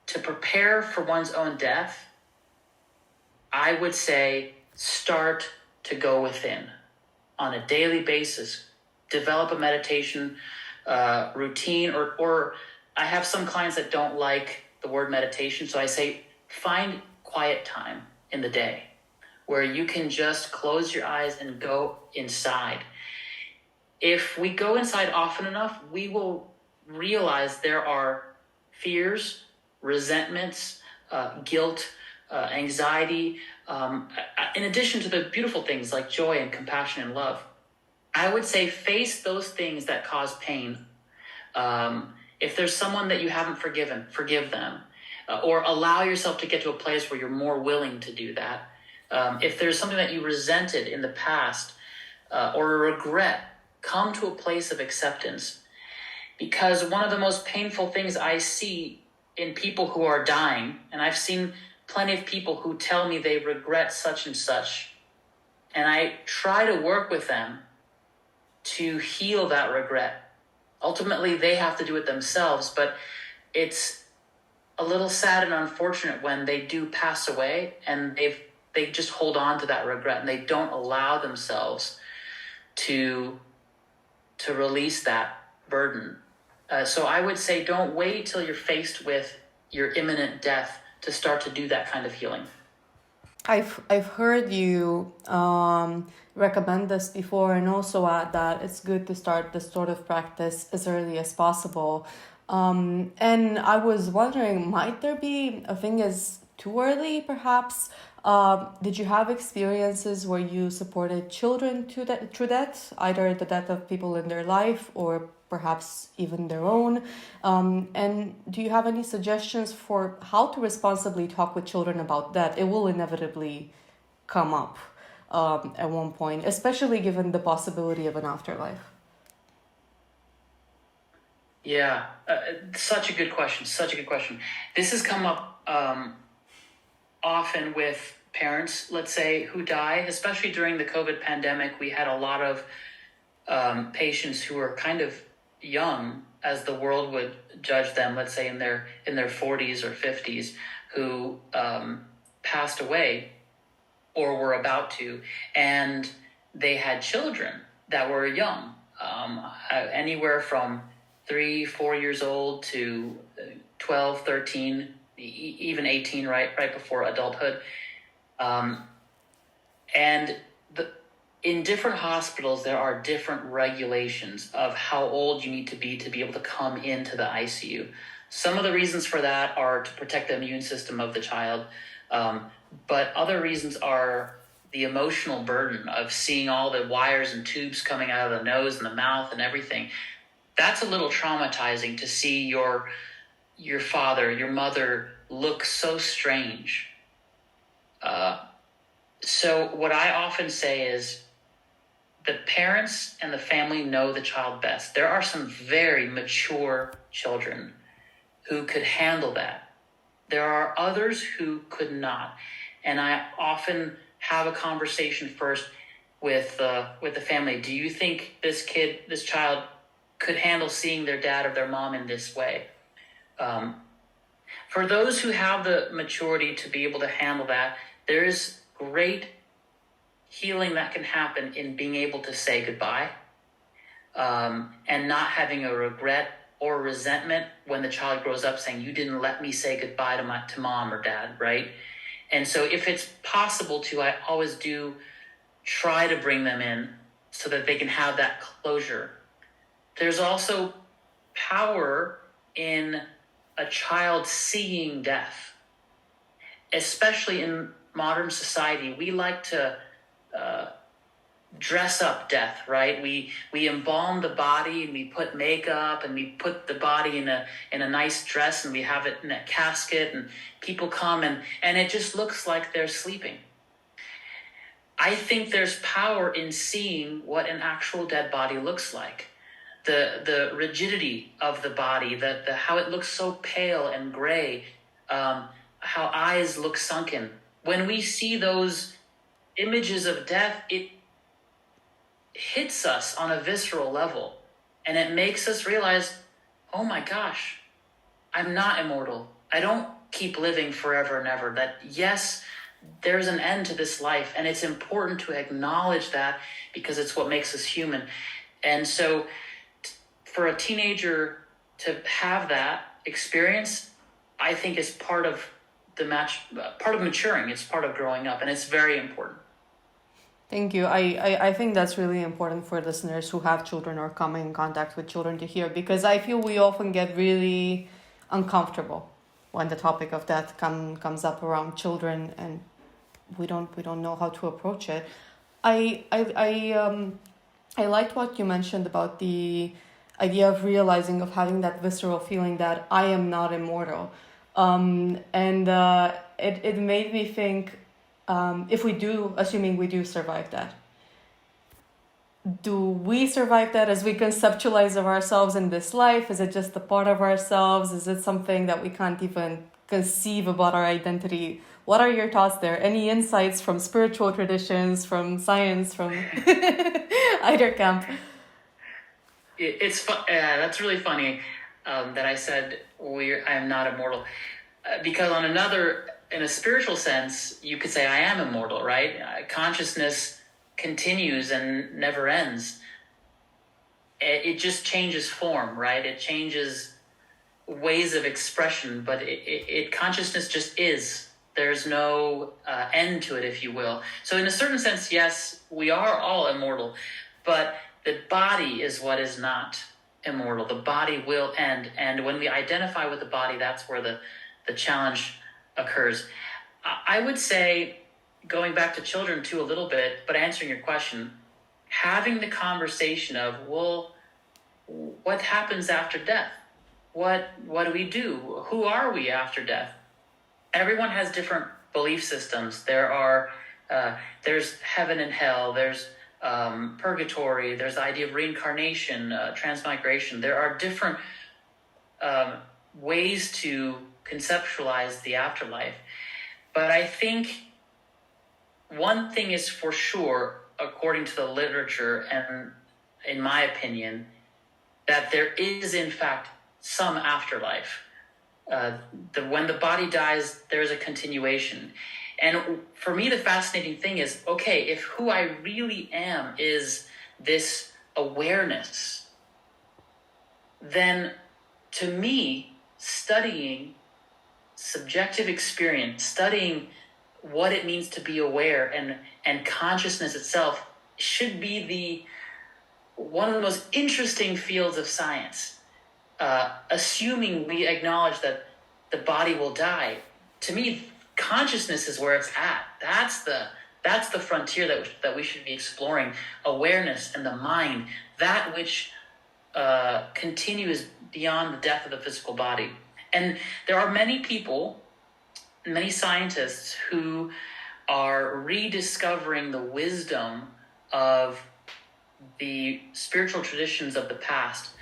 to prepare for one's own death, I would say start to go within on a daily basis. Develop a meditation routine, or I have some clients that don't like the word meditation, so I say find quiet time in the day where you can just close your eyes and go inside. If we go inside often enough, we will realize there are fears, resentments, guilt, anxiety, in addition to the beautiful things like joy and compassion and love. I would say face those things that cause pain. If there's someone that you haven't forgiven, forgive them. Or allow yourself to get to a place where you're more willing to do that. If there's something that you resented in the past, or a regret, come to a place of acceptance. Because one of the most painful things I see in people who are dying, and I've seen plenty of people who tell me they regret such and such, and I try to work with them to heal that regret. Ultimately, they have to do it themselves, but it's a little sad and unfortunate when they do pass away and they just hold on to that regret and they don't allow themselves to release that burden. So I would say don't wait till you're faced with your imminent death to start to do that kind of healing. I've heard you recommend this before, and also add that it's good to start this sort of practice as early as possible. And I was wondering, might there be a thing as too early, perhaps? Did you have experiences where you supported children through that, either the death of people in their life or perhaps even their own? And do you have any suggestions for how to responsibly talk with children about that? It will inevitably come up at one point, especially given the possibility of an afterlife. Yeah, such a good question. Such a good question. This has come up often with parents, let's say, who die, especially during the COVID pandemic. We had a lot of patients who were kind of young, as the world would judge them, let's say in their 40s or 50s, who passed away or were about to, and they had children that were young, anywhere from 3-4 years old to 12, 13, even 18, right before adulthood. And in different hospitals, there are different regulations of how old you need to be able to come into the ICU. Some of the reasons for that are to protect the immune system of the child. But other reasons are the emotional burden of seeing all the wires and tubes coming out of the nose and the mouth and everything. That's a little traumatizing to see your father, your mother look so strange. So what I often say is the parents and the family know the child best. There are some very mature children who could handle that. There are others who could not. And I often have a conversation first with the family. Do you think this child could handle seeing their dad or their mom in this way? For those who have the maturity to be able to handle that, there is great healing that can happen in being able to say goodbye, and not having a regret or resentment when the child grows up saying, you didn't let me say goodbye to mom or dad, right? And so if it's possible to, I always do try to bring them in so that they can have that closure. There's also power in a child seeing death, especially in modern society. We like to dress up death, right? We embalm the body and we put makeup and we put the body in a nice dress and we have it in a casket and people come and it just looks like they're sleeping. I think there's power in seeing what an actual dead body looks like. The rigidity of the body, the how it looks so pale and gray, how eyes look sunken. When we see those images of death, it hits us on a visceral level, and it makes us realize, oh my gosh, I'm not immortal. I don't keep living forever and ever. That yes, there's an end to this life, and it's important to acknowledge that because it's what makes us human. And so for a teenager to have that experience, I think is part of maturing. It's part of growing up, and it's very important. Thank you. I think that's really important for listeners who have children or come in contact with children to hear, because I feel we often get really uncomfortable when the topic of death comes up around children, and we don't know how to approach it. I liked what you mentioned about the idea of realizing, of having that visceral feeling that I am not immortal. It made me think, assuming we do survive that, do we survive that as we conceptualize of ourselves in this life? Is it just a part of ourselves? Is it something that we can't even conceive about our identity? What are your thoughts there? Any insights from spiritual traditions, from science, from either camp? It's fun. That's really funny that I said I am not immortal, because in a spiritual sense, you could say I am immortal, right? Consciousness continues and never ends. It just changes form, right? It changes ways of expression, but consciousness just is. There's no end to it, if you will. So in a certain sense, yes, we are all immortal, but the body is what is not. immortal. The body will end. And when we identify with the body, that's where the challenge occurs. I would say, going back to children too a little bit, but answering your question, having the conversation of, well, what happens after death? What do we do? Who are we after death? Everyone has different belief systems. There's heaven and hell. There's purgatory. There's the idea of reincarnation, transmigration. There are different ways to conceptualize the afterlife. But I think one thing is for sure, according to the literature and in my opinion, that there is in fact some afterlife. When the body dies, there's a continuation. And for me, the fascinating thing is, okay, if who I really am is this awareness, then to me, studying subjective experience, studying what it means to be aware and consciousness itself should be one of the most interesting fields of science. Assuming we acknowledge that the body will die, to me, consciousness is where it's at. That's the frontier that we should be exploring. Awareness and the mind, that which continues beyond the death of the physical body. And there are many people, many scientists who are rediscovering the wisdom of the spiritual traditions of the past,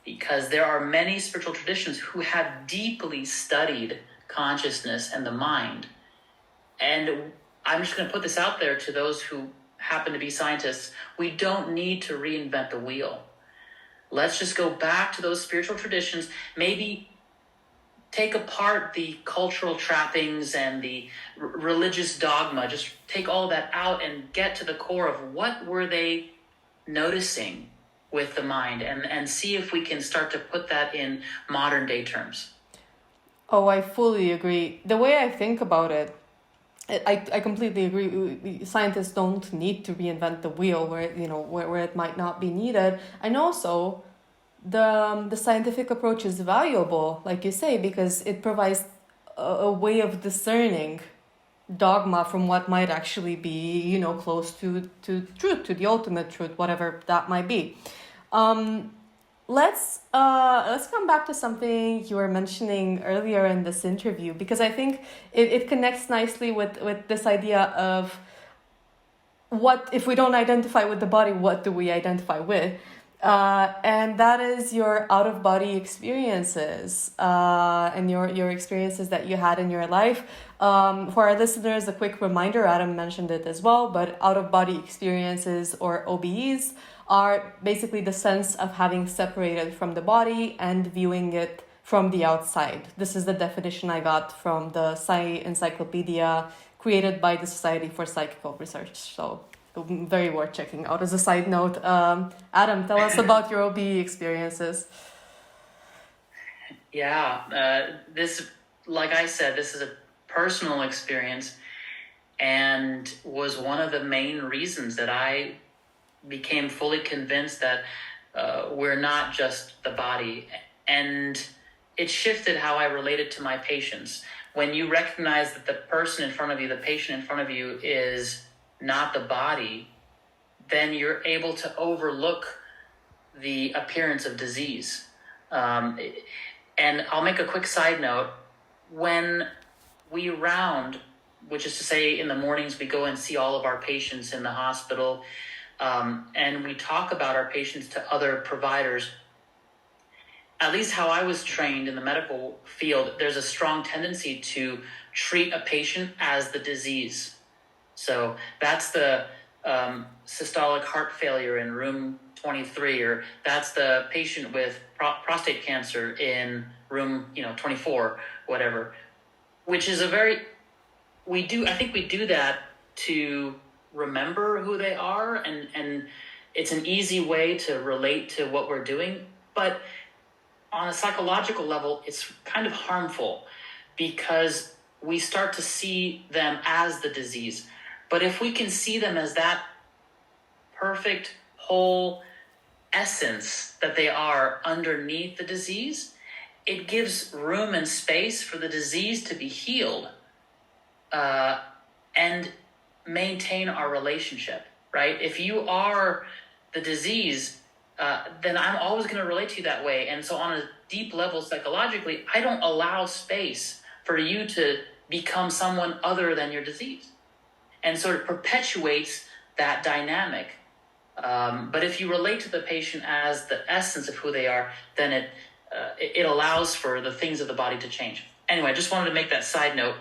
because there are many spiritual traditions who have deeply studied consciousness and the mind. And I'm just going to put this out there to those who happen to be scientists. We don't need to reinvent the wheel. Let's just go back to those spiritual traditions, maybe take apart the cultural trappings and the religious dogma, just take all that out and get to the core of what were they noticing with the mind, and see if we can start to put that in modern day terms. Oh, I fully agree. The way I think about it, I completely agree. Scientists don't need to reinvent the wheel where it might not be needed. And also, the scientific approach is valuable, like you say, because it provides a way of discerning dogma from what might actually be, close to truth, to the ultimate truth, whatever that might be. Let's come back to something you were mentioning earlier in this interview, because I think it connects nicely with this idea of what if we don't identify with the body, what do we identify with? And that is your out-of-body experiences and your experiences that you had in your life. For our listeners, a quick reminder, Adam mentioned it as well, but out-of-body experiences, or OBEs, are basically the sense of having separated from the body and viewing it from the outside. This is the definition I got from the Psi Encyclopedia created by the Society for Psychical Research. So very worth checking out as a side note. Adam, tell us about your OBE experiences. Yeah, like I said, this is a personal experience and was one of the main reasons that I became fully convinced that we're not just the body. And it shifted how I related to my patients. When you recognize that the person in front of you, the patient in front of you, is not the body, then you're able to overlook the appearance of disease. And I'll make a quick side note. When we round, which is to say in the mornings we go and see all of our patients in the hospital, and we talk about our patients to other providers, at least how I was trained in the medical field, there's a strong tendency to treat a patient as the disease. So that's the systolic heart failure in room 23, or that's the patient with prostate cancer in room 24, whatever. Which is I think we do that to remember who they are, and it's an easy way to relate to what we're doing. But on a psychological level, it's kind of harmful because we start to see them as the disease. But if we can see them as that perfect, whole, essence that they are underneath the disease, it gives room and space for the disease to be healed and maintain our relationship, right? If you are the disease, then I'm always going to relate to you that way. And so on a deep level, psychologically, I don't allow space for you to become someone other than your disease. And so it perpetuates that dynamic. But if you relate to the patient as the essence of who they are, then it allows for the things of the body to change. Anyway, I just wanted to make that side note.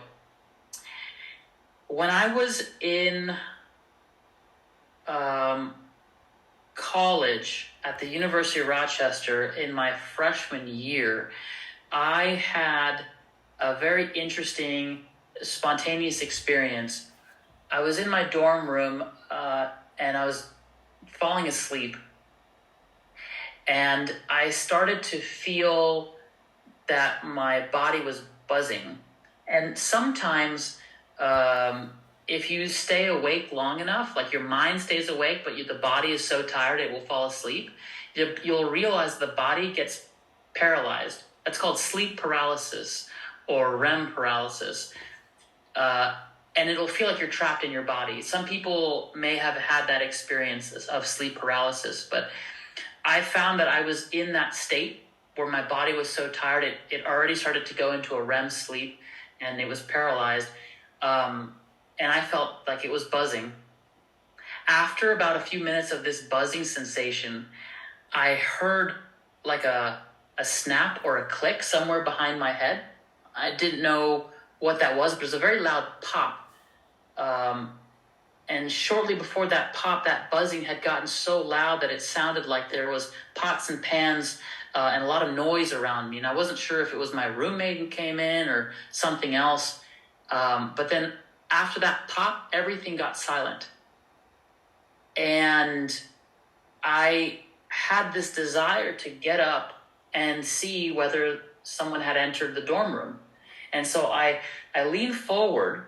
When I was in college at the University of Rochester in my freshman year, I had a very interesting, spontaneous experience. I was in my dorm room and I was falling asleep. And I started to feel that my body was buzzing. And sometimes if you stay awake long enough, like your mind stays awake, but the body is so tired it will fall asleep, you'll realize the body gets paralyzed. That's called sleep paralysis or REM paralysis. And it'll feel like you're trapped in your body. Some people may have had that experience of sleep paralysis, but I found that I was in that state where my body was so tired, it already started to go into a REM sleep and it was paralyzed. And I felt like it was buzzing. After about a few minutes of this buzzing sensation, I heard like a snap or a click somewhere behind my head. I didn't know what that was, but it was a very loud pop. And shortly before that pop, that buzzing had gotten so loud that it sounded like there was pots and pans and a lot of noise around me. And I wasn't sure if it was my roommate who came in or something else. But then after that pop, everything got silent. And I had this desire to get up and see whether someone had entered the dorm room. And so I leaned forward.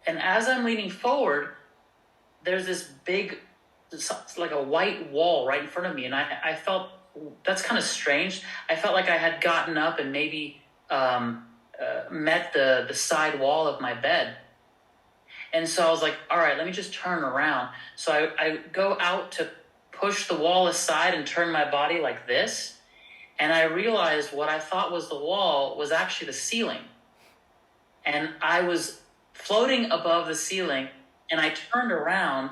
And as I'm leaning forward, there's this big, like a white wall right in front of me. And I felt, that's kind of strange. I felt like I had gotten up and maybe met the side wall of my bed. And so I was like, all right, let me just turn around. So I go out to push the wall aside and turn my body like this. And I realized what I thought was the wall was actually the ceiling. And I was floating above the ceiling, and I turned around,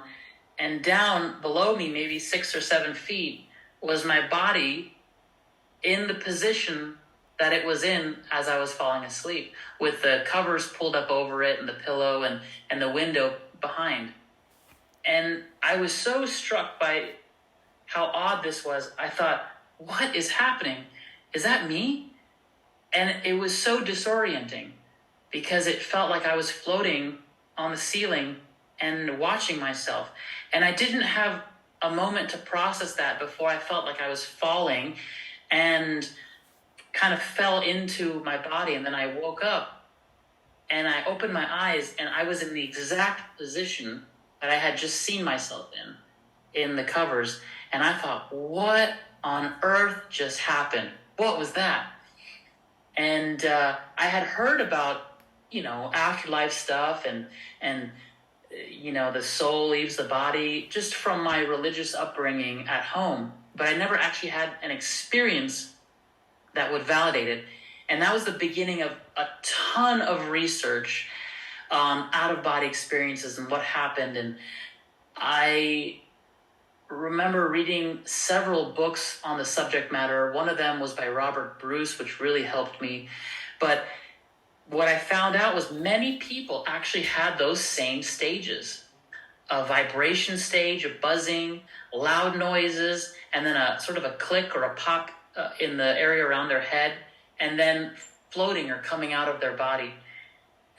and down below me, maybe 6 or 7 feet, was my body in the position that it was in as I was falling asleep, with the covers pulled up over it and the pillow and the window behind. And I was so struck by how odd this was. I thought, what is happening? Is that me? And it was so disorienting because it felt like I was floating on the ceiling and watching myself. And I didn't have a moment to process that before I felt like I was falling and kind of fell into my body. And then I woke up and I opened my eyes and I was in the exact position that I had just seen myself in the covers. And I thought, what on earth just happened? What was that? And I had heard about, afterlife stuff and the soul leaves the body just from my religious upbringing at home. But I never actually had an experience that would validate it. And that was the beginning of a ton of research on out-of-body experiences and what happened. And I remember reading several books on the subject matter. One of them was by Robert Bruce, which really helped me. But what I found out was many people actually had those same stages: a vibration stage, a buzzing, loud noises, and then a sort of a click or a pop in the area around their head, and then floating or coming out of their body.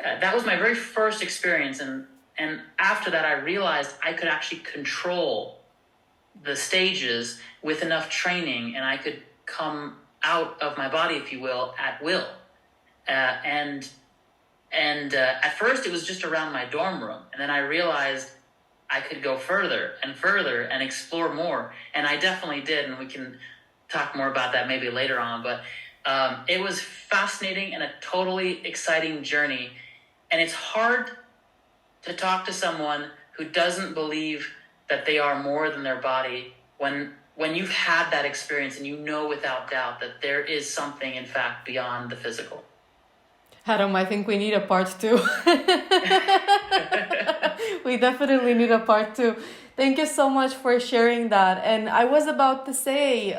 That was my very first experience. And after that, I realized I could actually control the stages with enough training, and I could come out of my body, if you will, at will. And at first it was just around my dorm room. And then I realized I could go further and explore more. And I definitely did. And we can talk more about that maybe later on. But it was fascinating and a totally exciting journey. And it's hard to talk to someone who doesn't believe that they are more than their body when you've had that experience and you know without doubt that there is something, in fact, beyond the physical. Adam, I think we need a part two. We definitely need a part two. Thank you so much for sharing that. And I was about to say,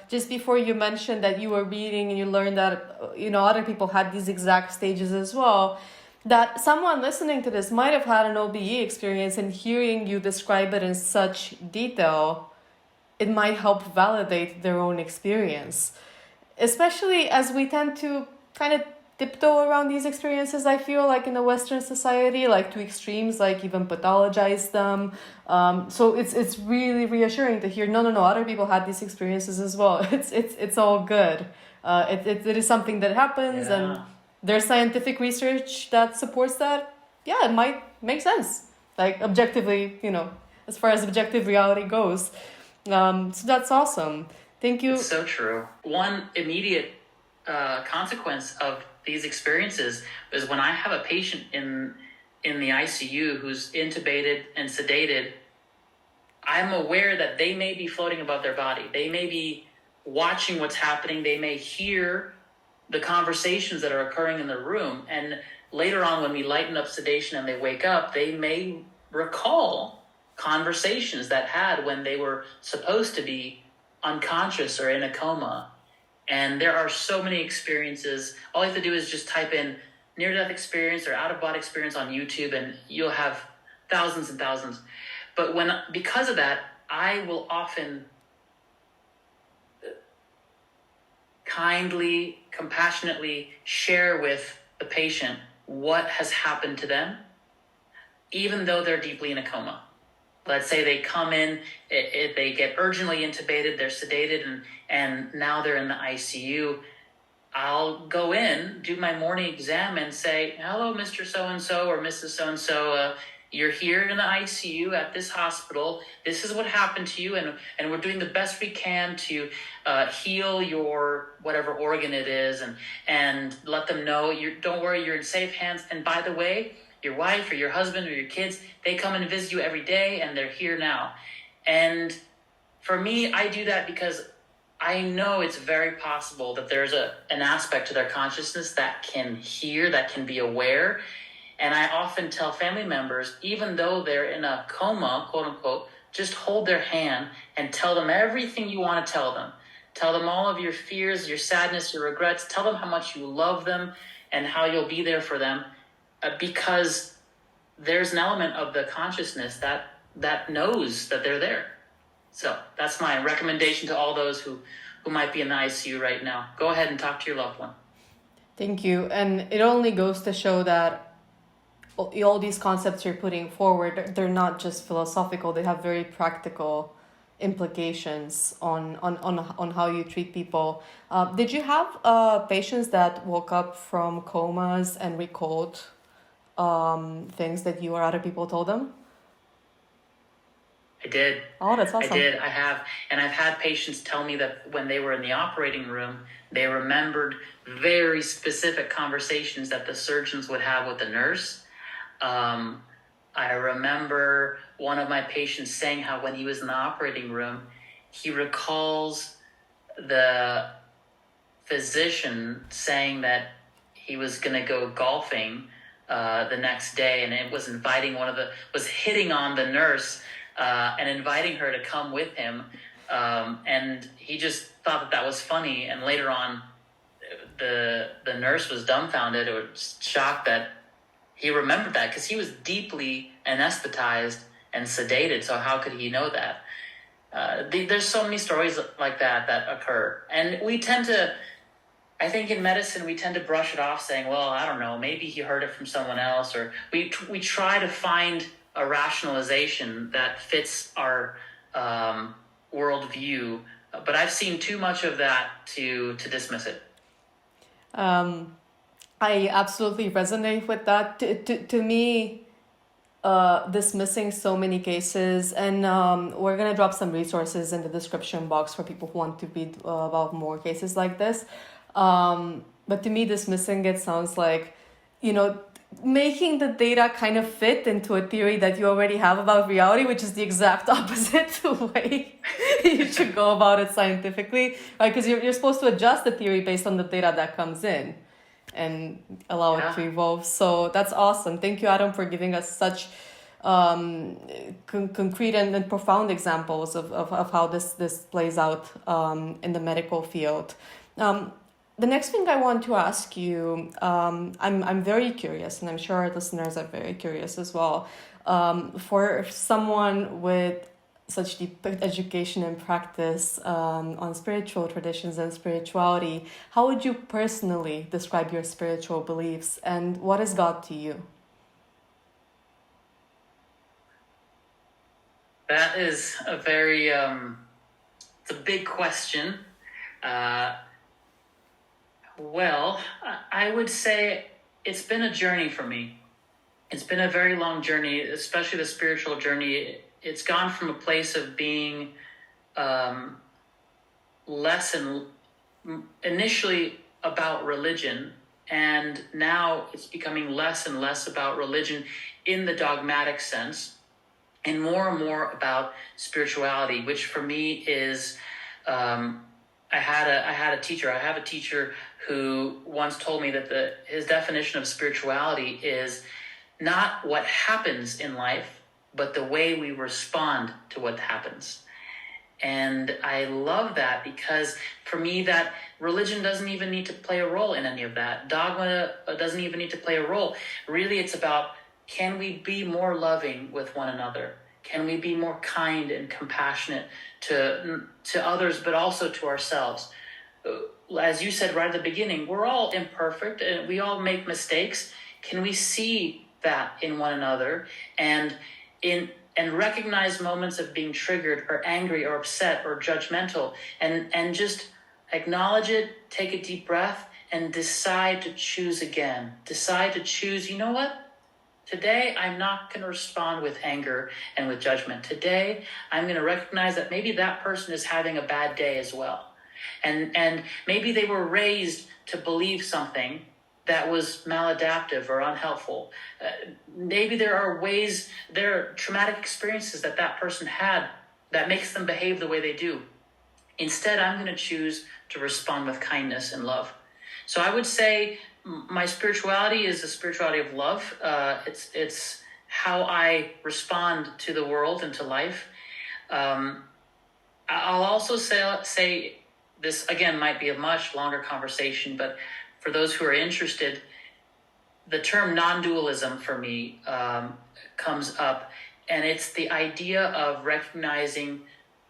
just before you mentioned that you were reading and you learned that, other people had these exact stages as well, that someone listening to this might have had an OBE experience, and hearing you describe it in such detail, it might help validate their own experience. Especially as we tend to kind of tiptoe around these experiences, I feel like in the Western society, like to extremes, like even pathologize them. So it's really reassuring to hear, no, other people had these experiences as well. It's all good. It is something that happens, and there's scientific research that supports that. Yeah, it might make sense, like objectively, as far as objective reality goes. So that's awesome. Thank you. It's so true. One immediate consequence of these experiences is when I have a patient in the ICU who's intubated and sedated, I'm aware that they may be floating above their body. They may be watching what's happening. They may hear the conversations that are occurring in the room. And later on, when we lighten up sedation and they wake up, they may recall conversations that had when they were supposed to be unconscious or in a coma. And there are so many experiences. All you have to do is just type in near-death experience or out-of-body experience on YouTube, and you'll have thousands and thousands. But because of that, I will often kindly, compassionately share with the patient what has happened to them, even though they're deeply in a coma. Let's say they come in, they get urgently intubated, they're sedated, and now they're in the ICU. I'll go in, do my morning exam, and say, hello, Mr. So-and-so or Mrs. So-and-so, you're here in the ICU at this hospital. This is what happened to you, and we're doing the best we can to heal your whatever organ it is, and let them know, don't worry, you're in safe hands. And by the way, your wife or your husband or your kids, they come and visit you every day, and they're here now. And for me, I do that because I know it's very possible that there's an aspect to their consciousness that can hear, that can be aware. And I often tell family members, even though they're in a coma, quote unquote, just hold their hand and tell them everything you want to tell them. Tell them all of your fears, your sadness, your regrets. Tell them how much you love them and how you'll be there for them. Because there's an element of the consciousness that knows that they're there. So that's my recommendation to all those who might be in the ICU right now. Go ahead and talk to your loved one. Thank you. And it only goes to show that all these concepts you're putting forward, they're not just philosophical. They have very practical implications on how you treat people. Did you have patients that woke up from comas and recalled things that you or other people told them? I did. Oh, that's awesome. I did. I have. And I've had patients tell me that when they were in the operating room, they remembered very specific conversations that the surgeons would have with the nurse. I remember one of my patients saying how when he was in the operating room, he recalls the physician saying that he was going to go golfing the next day, and it was was hitting on the nurse and inviting her to come with him. And he just thought that was funny. And later on, the nurse was dumbfounded or shocked that he remembered that, because he was deeply anesthetized and sedated. So how could he know that? There's so many stories like that occur. And we tend to, I think in medicine, we tend to brush it off saying, well, I don't know, maybe he heard it from someone else, or we try to find a rationalization that fits our worldview. But I've seen too much of that to dismiss it. I absolutely resonate with that. To me, dismissing so many cases, and we're gonna drop some resources in the description box for people who want to read about more cases like this. But to me, dismissing it sounds like, making the data kind of fit into a theory that you already have about reality, which is the exact opposite way you should go about it scientifically, right? Because you're supposed to adjust the theory based on the data that comes in and allow it to evolve. So that's awesome. Thank you, Adam, for giving us such concrete and profound examples of how this plays out in the medical field. The next thing I want to ask you, I'm very curious, and I'm sure our listeners are very curious as well. For someone with such deep education and practice on spiritual traditions and spirituality, how would you personally describe your spiritual beliefs, and what is God to you? That is a very, it's a big question. Well, I would say it's been a journey for me. It's been a very long journey, especially the spiritual journey. It's gone from a place of being less and initially about religion, and now it's becoming less and less about religion in the dogmatic sense, and more about spirituality, which for me is, I have a teacher who once told me that his definition of spirituality is not what happens in life, but the way we respond to what happens. And I love that, because for me, that religion doesn't even need to play a role in any of that. Dogma doesn't even need to play a role. Really, it's about, can we be more loving with one another? Can we be more kind and compassionate to others, but also to ourselves? As you said right at the beginning, we're all imperfect and we all make mistakes. Can we see that in one another and recognize moments of being triggered or angry or upset or judgmental, and just acknowledge it, take a deep breath, and decide to choose again. Decide to choose, you know what? Today, I'm not going to respond with anger and with judgment. Today, I'm going to recognize that maybe that person is having a bad day as well. And maybe they were raised to believe something that was maladaptive or unhelpful. Maybe there are traumatic experiences that person had that makes them behave the way they do. Instead, I'm going to choose to respond with kindness and love. So I would say my spirituality is a spirituality of love. It's how I respond to the world and to life. I'll also say this, again, might be a much longer conversation, but for those who are interested, the term non-dualism for me comes up, and it's the idea of recognizing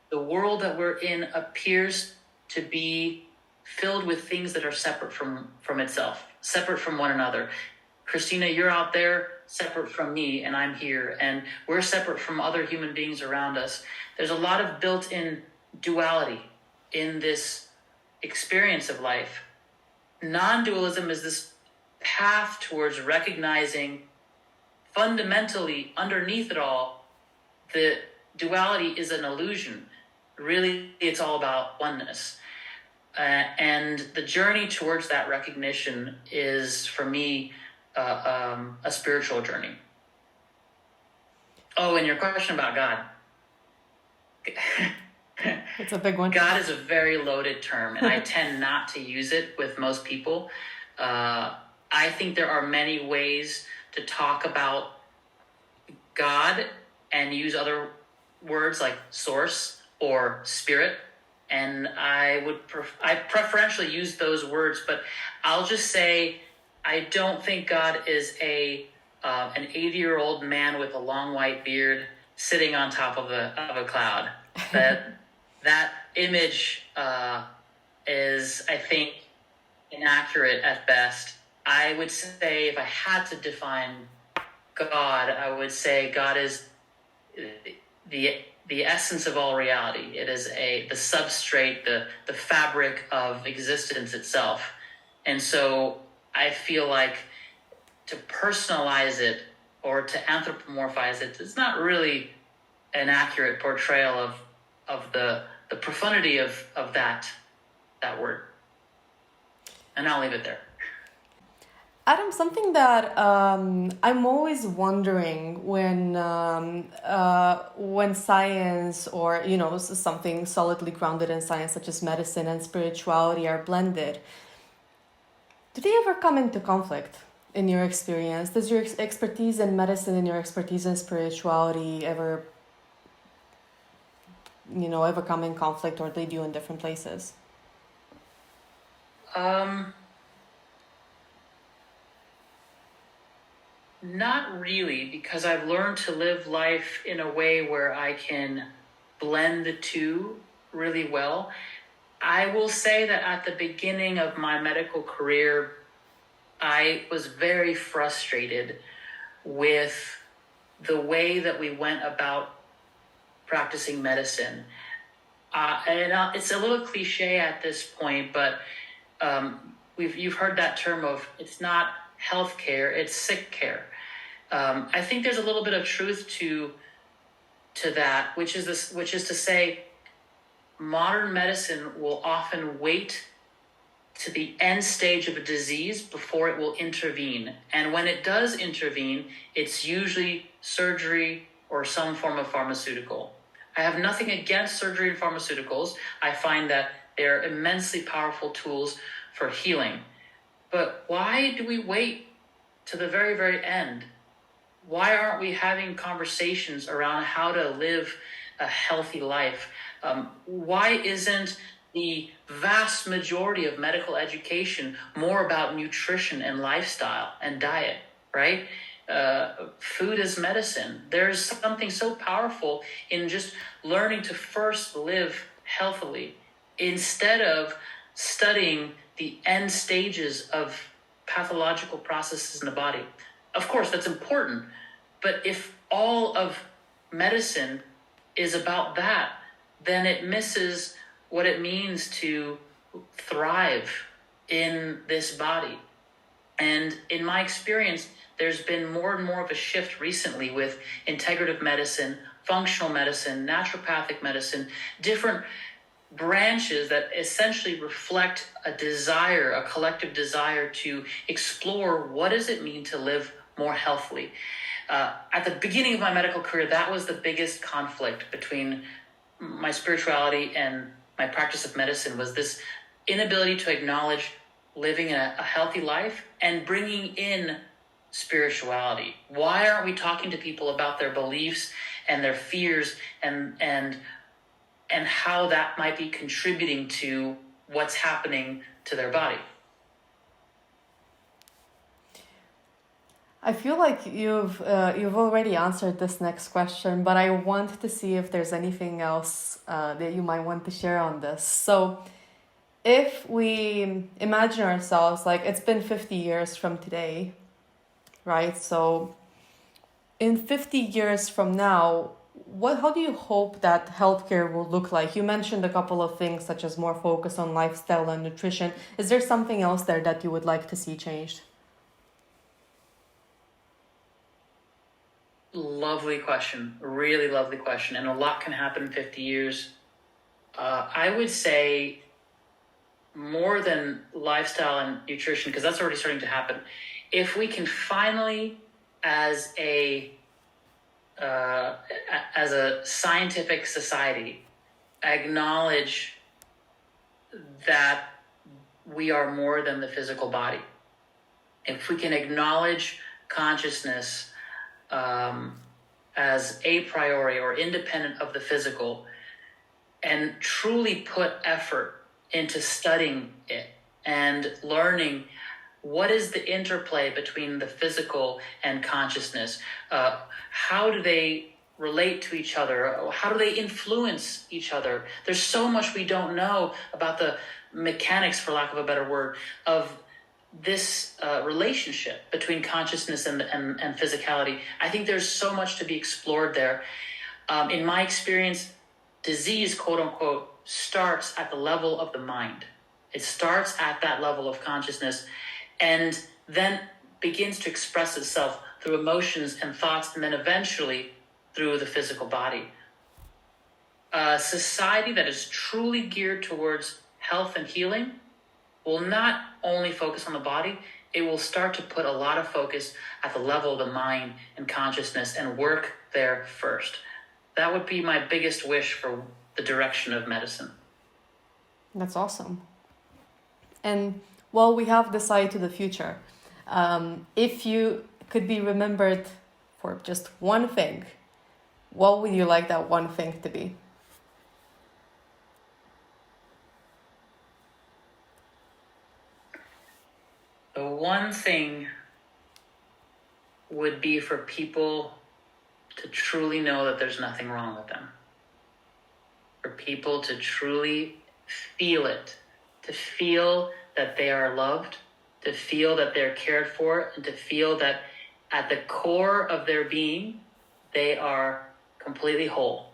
the world that we're in appears to be filled with things that are separate from itself, separate from one another. Christina, you're out there, separate from me, and I'm here, and we're separate from other human beings around us. There's a lot of built-in duality in this experience of life. Non-dualism is this path towards recognizing fundamentally underneath it all, the duality is an illusion. Really, it's all about oneness. And the journey towards that recognition is, for me, a spiritual journey. Oh, and your question about God. It's a big one. God is a very loaded term, and I tend not to use it with most people. I think there are many ways to talk about God and use other words like source or spirit. And I preferentially use those words, but I'll just say I don't think God is an 80-year-old man with a long white beard sitting on top of a cloud. That image is, I think, inaccurate at best. I would say, if I had to define God, I would say God is the essence of all reality. It is the substrate, the fabric of existence itself. And so I feel like to personalize it or to anthropomorphize it. It's not really an accurate portrayal of the profundity of that word. And I'll leave it there. Adam, something that I'm always wondering when science, or something solidly grounded in science such as medicine and spirituality are blended, do they ever come into conflict in your experience? Does your expertise in medicine and your expertise in spirituality ever come in conflict, or lead you in different places? Not really, because I've learned to live life in a way where I can blend the two really well. I will say that at the beginning of my medical career, I was very frustrated with the way that we went about practicing medicine. It's a little cliche at this point, but you've heard that term of, it's not healthcare, it's sick care. I think there's a little bit of truth to that, which is to say, modern medicine will often wait to the end stage of a disease before it will intervene. And when it does intervene, it's usually surgery or some form of pharmaceutical. I have nothing against surgery and pharmaceuticals. I find that they're immensely powerful tools for healing. But why do we wait to the very, very end? Why aren't we having conversations around how to live a healthy life? Why isn't the vast majority of medical education more about nutrition and lifestyle and diet, right? Food is medicine. There's something so powerful in just learning to first live healthily instead of studying the end stages of pathological processes in the body. Of course, that's important, but if all of medicine is about that, then it misses what it means to thrive in this body. And in my experience, there's been more and more of a shift recently with integrative medicine, functional medicine, naturopathic medicine, different branches that essentially reflect a desire, a collective desire to explore what does it mean to live more healthily. At the beginning of my medical career, that was the biggest conflict between my spirituality and my practice of medicine, was this inability to acknowledge living a healthy life and bringing in spirituality. Why aren't we talking to people about their beliefs and their fears and how that might be contributing to what's happening to their body? I feel like you've already answered this next question, but I want to see if there's anything else that you might want to share on this. So if we imagine ourselves, like, it's been 50 years from today, right? So in 50 years from now, how do you hope that healthcare will look like? You mentioned a couple of things, such as more focus on lifestyle and nutrition. Is there something else there that you would like to see changed? Lovely question. Really lovely question. And a lot can happen in 50 years. I would say more than lifestyle and nutrition, because that's already starting to happen. If we can finally, as a scientific society, acknowledge that we are more than the physical body. If we can acknowledge consciousness as a priori or independent of the physical, and truly put effort into studying it and learning what is the interplay between the physical and consciousness. How do they relate to each other? How do they influence each other? There's so much we don't know about the mechanics, for lack of a better word, of this relationship between consciousness and physicality. I think there's so much to be explored there. In my experience, disease, quote unquote, starts at the level of the mind. It starts at that level of consciousness and then begins to express itself through emotions and thoughts, and then eventually through the physical body. A society that is truly geared towards health and healing will not only focus on the body, it will start to put a lot of focus at the level of the mind and consciousness and work there first. That would be my biggest wish for the direction of medicine. That's awesome. And well, we have this eye to the future. If you could be remembered for just one thing, what would you like that one thing to be? The one thing would be for people to truly know that there's nothing wrong with them. For people to truly feel it, to feel that they are loved, to feel that they're cared for, and to feel that at the core of their being, they are completely whole.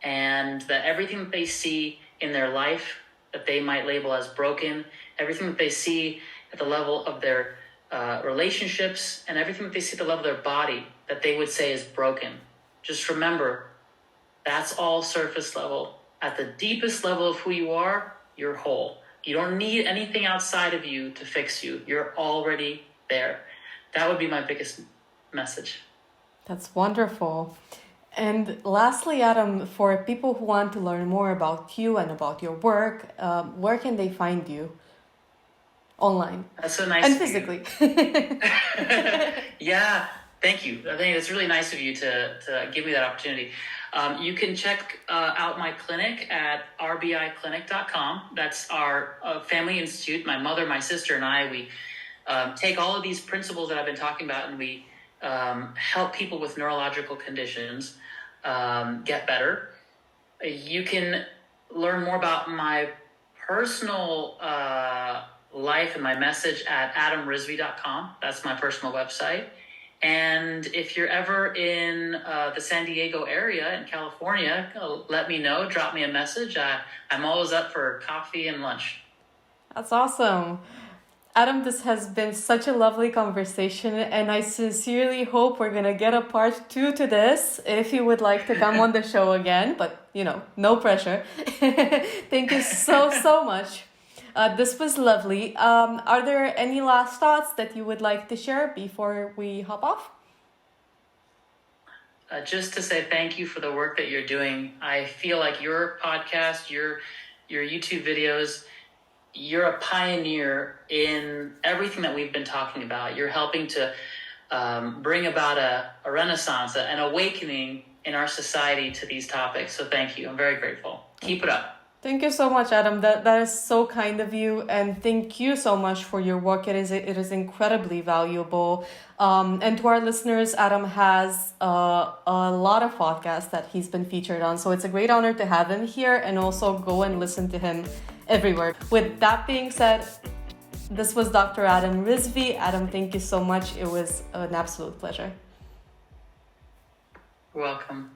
And that everything that they see in their life that they might label as broken, everything that they see at the level of their relationships, and everything that they see at the level of their body that they would say is broken. Just remember, that's all surface level. At the deepest level of who you are, you're whole. You don't need anything outside of you to fix you. You're already there. That would be my biggest message. That's wonderful. And lastly, Adam, for people who want to learn more about you and about your work, where can they find you? Online. That's so nice. And physically. Yeah, thank you. I think it's really nice of you to give me that opportunity. You can check out my clinic at rbiclinic.com. That's our family institute. My mother, my sister, and I, we take all of these principles that I've been talking about, and we help people with neurological conditions get better. You can learn more about my personal life and my message at adamrizvi.com. That's my personal website. And if you're ever in the San Diego area in California, let me know, drop me a message. I'm always up for coffee and lunch. That's awesome. Adam, this has been such a lovely conversation, and I sincerely hope we're going to get a part 2 to this if you would like to come on the show again, but no pressure. Thank you so much. This was lovely. Are there any last thoughts that you would like to share before we hop off? Just to say thank you for the work that you're doing. I feel like your podcast, your YouTube videos, you're a pioneer in everything that we've been talking about. You're helping to bring about a renaissance, an awakening in our society to these topics. So thank you. I'm very grateful. Keep it up. Thank you so much, Adam. That is so kind of you, and thank you so much for your work. It is incredibly valuable. And to our listeners, Adam has a lot of podcasts that he's been featured on, so it's a great honor to have him here, and also go and listen to him everywhere. With that being said, this was Dr. Adam Rizvi. Adam, thank you so much. It was an absolute pleasure. You're welcome.